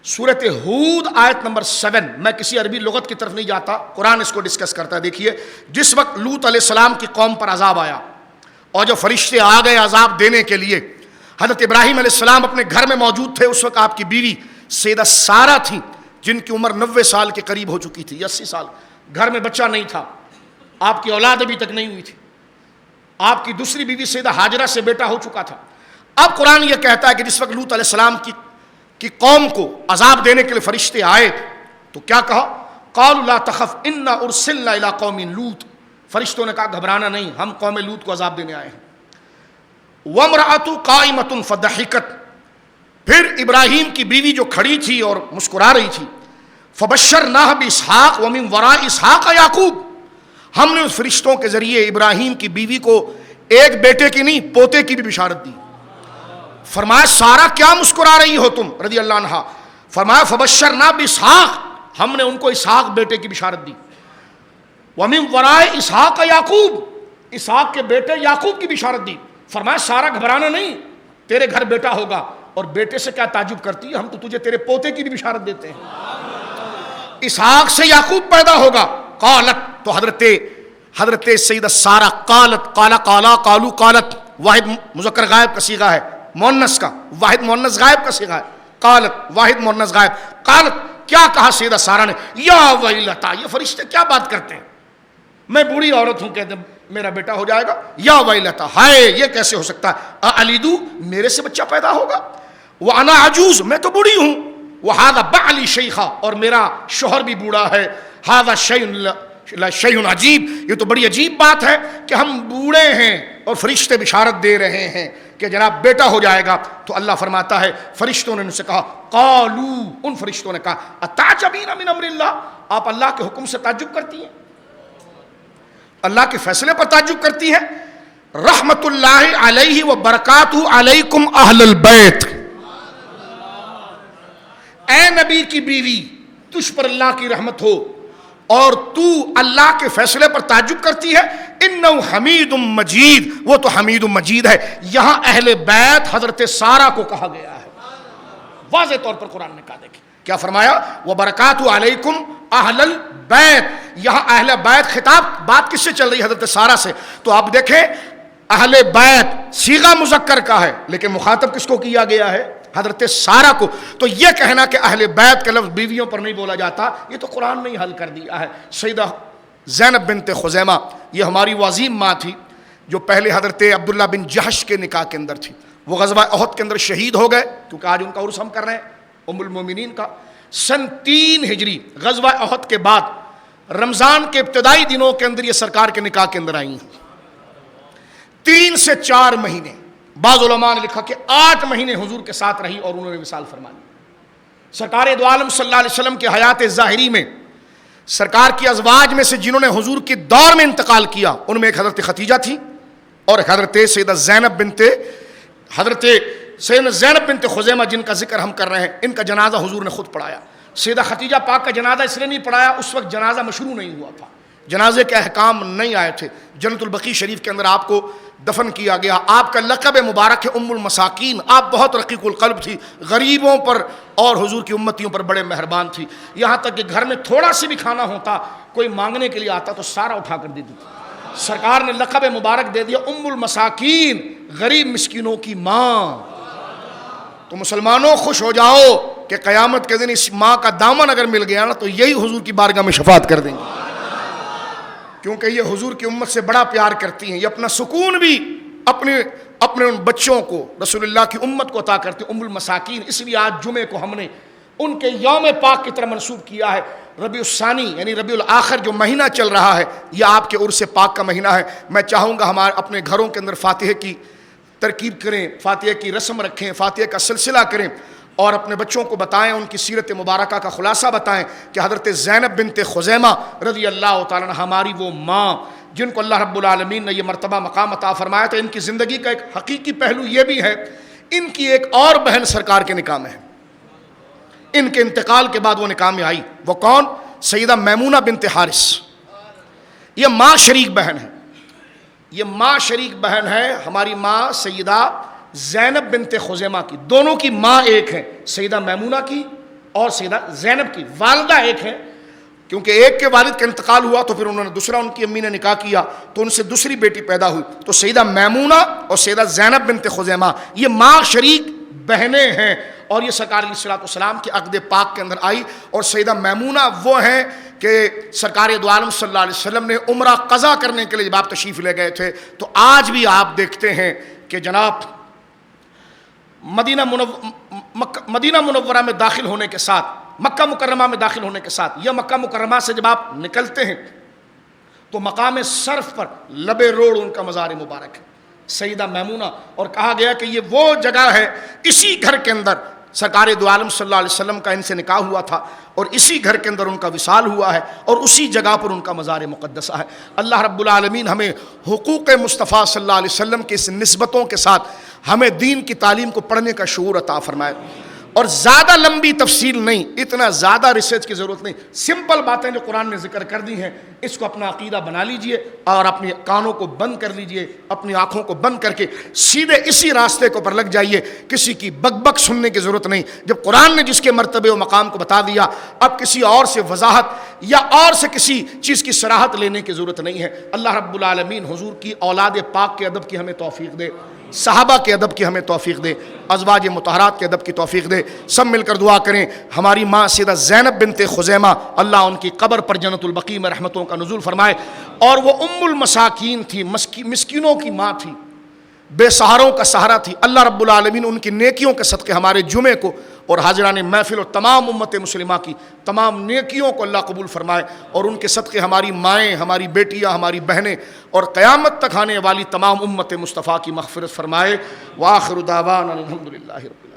سورۃ ہود آیت نمبر 7. میں کسی عربی لغت کی طرف نہیں جاتا، قرآن اس کو ڈسکس کرتا ہے. دیکھیے جس وقت لوط علیہ السلام کی قوم پر عذاب آیا اور جو فرشتے آ گئے عذاب دینے کے لیے، حضرت ابراہیم علیہ السلام اپنے گھر میں موجود تھے. اس وقت آپ کی بیوی سیدہ سارہ تھیں جن کی عمر 90 سال کے قریب ہو چکی تھی، 80 سال. گھر میں بچہ نہیں تھا، آپ کی اولاد ابھی تک نہیں ہوئی تھی. آپ کی دوسری بیوی سیدہ ہاجرہ سے بیٹا ہو چکا تھا. اب قرآن یہ کہتا ہے کہ جس وقت لوط علیہ السلام کی قوم کو عذاب دینے کے لیے فرشتے آئے تو کیا کہا؟ قالوا لا تخف انا ارسلنا الى قوم لوط. فرشتوں نے کہا گھبرانا نہیں، ہم قوم لوط کو عذاب دینے آئے ہیں. وامرأة قائمة فضحكت. پھر ابراہیم کی بیوی جو کھڑی تھی اور مسکرا رہی تھی، فبشرناها باسحاق ومن وراء اسحاق یعقوب. ہم نے اس فرشتوں کے ذریعے ابراہیم کی بیوی کو ایک بیٹے کی نہیں پوتے کی بھی بشارت دی. فرمایا سارا کیا مسکرا رہی ہو تم رضی اللہ عنہا؟ فرمایا فبشرنا باسحاق، ہم نے ان کو اسحاق بیٹے کی بشارت دی. ومن وراء اسحاق یعقوب، اسحاق کے بیٹے یعقوب کی بشارت دی. فرمایا سارا گھبرانا نہیں، تیرے گھر بیٹا ہوگا. اور بیٹے سے کیا تعجب کرتی ہے، ہم تو تجھے تیرے پوتے کی بھی بشارت دیتے ہیں، اسحاق سے یعقوب پیدا ہوگا. قالت، تو حضرت سیدہ سارہ قالت، قالا قالو قالت، واحد مذکر غائب کا صیغہ ہے، مؤنث کا، واحد مؤنث غائب کا صیغہ ہے. قالت واحد مؤنث غائب. قالت کیا کہا سیدہ سارہ نے؟ یا ویلتا، یہ فرشتے کیا بات کرتے ہیں، میں بوڑھی عورت ہوں کہتے ہیں میرا بیٹا ہو جائے گا. یا ویلتا، ہائے یہ کیسے ہو سکتا ہے. الیدو، میرے سے بچہ پیدا ہوگا. وانا عجوز، میں تو بوڑھی ہوں. وہذا بعلی شیخا، اور میرا شوہر بھی بوڑھا ہے. ھذا شیء لشیء عجیب، یہ تو بڑی عجیب بات ہے کہ ہم بوڑھے ہیں اور فرشتے بشارت دے رہے ہیں کہ جناب بیٹا ہو جائے گا. تو اللہ فرماتا ہے فرشتوں نے ان سے کہا، قالو، ان فرشتوں نے کہا، اتعجبین من امر اللہ، آپ اللہ کے حکم سے تعجب کرتی ہیں، اللہ کے فیصلے پر تعجب کرتی ہیں. رحمت اللہ علیہ و برکاتہ علیکم اہل البیت، اے نبی کی بیوی تجھ پر اللہ کی رحمت ہو اور تو اللہ کے فیصلے پر تعجب کرتی ہے. انہ حمید مجید، وہ تو حمید مجید ہے. یہاں اہل بیت حضرت سارہ کو کہا گیا ہے، واضح طور پر قرآن نے کہا. دیکھیں کیا فرمایا، وبرکاتہ علیکم اہل البیت. یہاں اہل بیت خطاب، بات کس سے چل رہی ہے؟ حضرت سارہ سے. تو آپ دیکھیں اہل بیت صیغہ مذکر کا ہے لیکن مخاطب کس کو کیا گیا ہے؟ حضرت سارہ کو. تو یہ کہنا کہ اہل بیت کا لفظ بیویوں پر نہیں بولا جاتا، یہ تو قرآن نے ہی حل کر دیا ہے. سیدہ زینب بنت خزیمہ، یہ ہماری وہ عظیم ماں تھی جو پہلے حضرت عبداللہ بن جہش کے نکاح کے اندر تھی. وہ غزوہ احد کے اندر شہید ہو گئے، کیونکہ آج ان کا عرس ہم کر رہے ہیں ام المومنین کا. سن 3 ہجری غزوہ احد کے بعد رمضان کے ابتدائی دنوں کے اندر یہ سرکار کے نکاح کے اندر آئی ہیں. 3 سے 4 مہینے، بعض علماء نے لکھا کہ 8 مہینے حضور کے ساتھ رہی اور انہوں نے وصال فرما لی. سرکار دو عالم صلی اللہ علیہ وسلم کی حیات ظاہری میں سرکار کی ازواج میں سے جنہوں نے حضور کے دور میں انتقال کیا، ان میں ایک حضرت خدیجہ تھی اور ایک حضرت سیدہ زینب بنت خزیمہ جن کا ذکر ہم کر رہے ہیں. ان کا جنازہ حضور نے خود پڑھایا. سیدہ خدیجہ پاک کا جنازہ اس لیے نہیں پڑھایا، اس وقت جنازہ مشروع نہیں ہوا تھا، جنازے کے احکام نہیں آئے تھے. جنت البقیع شریف کے اندر آپ کو دفن کیا گیا. آپ کا لقب مبارک ہے ام المساکین. آپ بہت رقیق القلب تھی، غریبوں پر اور حضور کی امتیوں پر بڑے مہربان تھی. یہاں تک کہ گھر میں تھوڑا سی بھی کھانا ہوتا، کوئی مانگنے کے لیے آتا تو سارا اٹھا کر دیتی تھی. سرکار نے لقب مبارک دے دیا ام المساکین، غریب مسکینوں کی ماں. تو مسلمانوں خوش ہو جاؤ کہ قیامت کے دن اس ماں کا دامن اگر مل گیا نا تو یہی حضور کی بارگاہ میں شفاعت کر دیں گے، کیونکہ یہ حضور کی امت سے بڑا پیار کرتی ہیں. یہ اپنا سکون بھی اپنے ان بچوں کو، رسول اللہ کی امت کو عطا کرتی ہیں. ام المساکین، اس لیے آج جمعے کو ہم نے ان کے یوم پاک کی طرح منسوب کیا ہے. ربیع الثانی یعنی ربیع الاخر جو مہینہ چل رہا ہے یہ آپ کے عرس پاک کا مہینہ ہے. میں چاہوں گا ہمارے اپنے گھروں کے اندر فاتحہ کی ترکیب کریں، فاتحہ کی رسم رکھیں، فاتحہ کا سلسلہ کریں اور اپنے بچوں کو بتائیں، ان کی سیرت مبارکہ کا خلاصہ بتائیں کہ حضرت زینب بنت خزیمہ رضی اللہ تعالیٰ عنہ ہماری وہ ماں جن کو اللہ رب العالمین نے یہ مرتبہ مقام عطا فرمایا تھا. ان کی زندگی کا ایک حقیقی پہلو یہ بھی ہے، ان کی ایک اور بہن سرکار کے نکاح میں ہے. ان کے انتقال کے بعد وہ نکاح میں آئی. وہ کون؟ سیدہ میمونہ بنت حارث. یہ ماں شریک بہن ہے، یہ ماں شریک بہن ہے ہماری ماں سیدہ زینب بنت خزیمہ کی. دونوں کی ماں ایک ہے، سیدہ میمونہ کی اور سیدہ زینب کی. والدہ ایک ہے، کیونکہ ایک کے والد کا انتقال ہوا تو پھر انہوں نے دوسرا، ان کی امی نے نکاح کیا تو ان سے دوسری بیٹی پیدا ہوئی. تو سیدہ میمونہ اور سیدہ زینب بنت خزیمہ یہ ماں شریک بہنیں ہیں اور یہ سرکار علیہ الصلوۃ والسلام کے عقد پاک کے اندر آئی. اور سیدہ میمونہ وہ ہیں کہ سرکار دو عالم صلی اللہ علیہ وسلم نے عمرہ قضا کرنے کے لیے جب آپ تشریف لے گئے تھے تو آج بھی آپ دیکھتے ہیں کہ جناب مدینہ منورہ میں داخل ہونے کے ساتھ، مکہ مکرمہ میں داخل ہونے کے ساتھ یا مکہ مکرمہ سے جب آپ نکلتے ہیں تو مقام صرف پر لب روڈ ان کا مزار مبارک ہے سیدہ میمونہ. اور کہا گیا کہ یہ وہ جگہ ہے، اسی گھر کے اندر سرکار دو عالم صلی اللہ علیہ وسلم کا ان سے نکاح ہوا تھا اور اسی گھر کے اندر ان کا وصال ہوا ہے اور اسی جگہ پر ان کا مزار مقدسہ ہے. اللہ رب العالمین ہمیں حقوق مصطفیٰ صلی اللہ علیہ وسلم کی اس نسبتوں کے ساتھ ہمیں دین کی تعلیم کو پڑھنے کا شعور عطا فرمائے. اور زیادہ لمبی تفصیل نہیں، اتنا زیادہ ریسرچ کی ضرورت نہیں، سمپل باتیں جو قرآن نے ذکر کر دی ہیں اس کو اپنا عقیدہ بنا لیجئے اور اپنے کانوں کو بند کر لیجئے، اپنی آنکھوں کو بند کر کے سیدھے اسی راستے کو پر لگ جائیے. کسی کی بک بک سننے کی ضرورت نہیں. جب قرآن نے جس کے مرتبے و مقام کو بتا دیا اب کسی اور سے وضاحت یا اور سے کسی چیز کی صراحت لینے کی ضرورت نہیں ہے. اللہ رب العالمین حضور کی اولاد پاک کے ادب کی ہمیں توفیق دے، صحابہ کے ادب کی ہمیں توفیق دے، ازواج مطہرات کے ادب کی توفیق دے. سب مل کر دعا کریں ہماری ماں سیدہ زینب بنت خزیمہ، اللہ ان کی قبر پر جنت البقیع میں رحمتوں کا نزول فرمائے. اور وہ ام المساکین تھی، مسکینوں کی ماں تھی. بے سہاروں کا سہارا تھی. اللہ رب العالمین ان کی نیکیوں کے صدقے ہمارے جمعے کو اور حاضران محفل اور تمام امت مسلمہ کی تمام نیکیوں کو اللہ قبول فرمائے, اور ان کے صدقے ہماری مائیں, ہماری بیٹیاں, ہماری بہنیں اور قیامت تک آنے والی تمام امت مصطفیٰ کی مغفرت فرمائے. وآخر دعوانا الحمدللہ رب العالمین.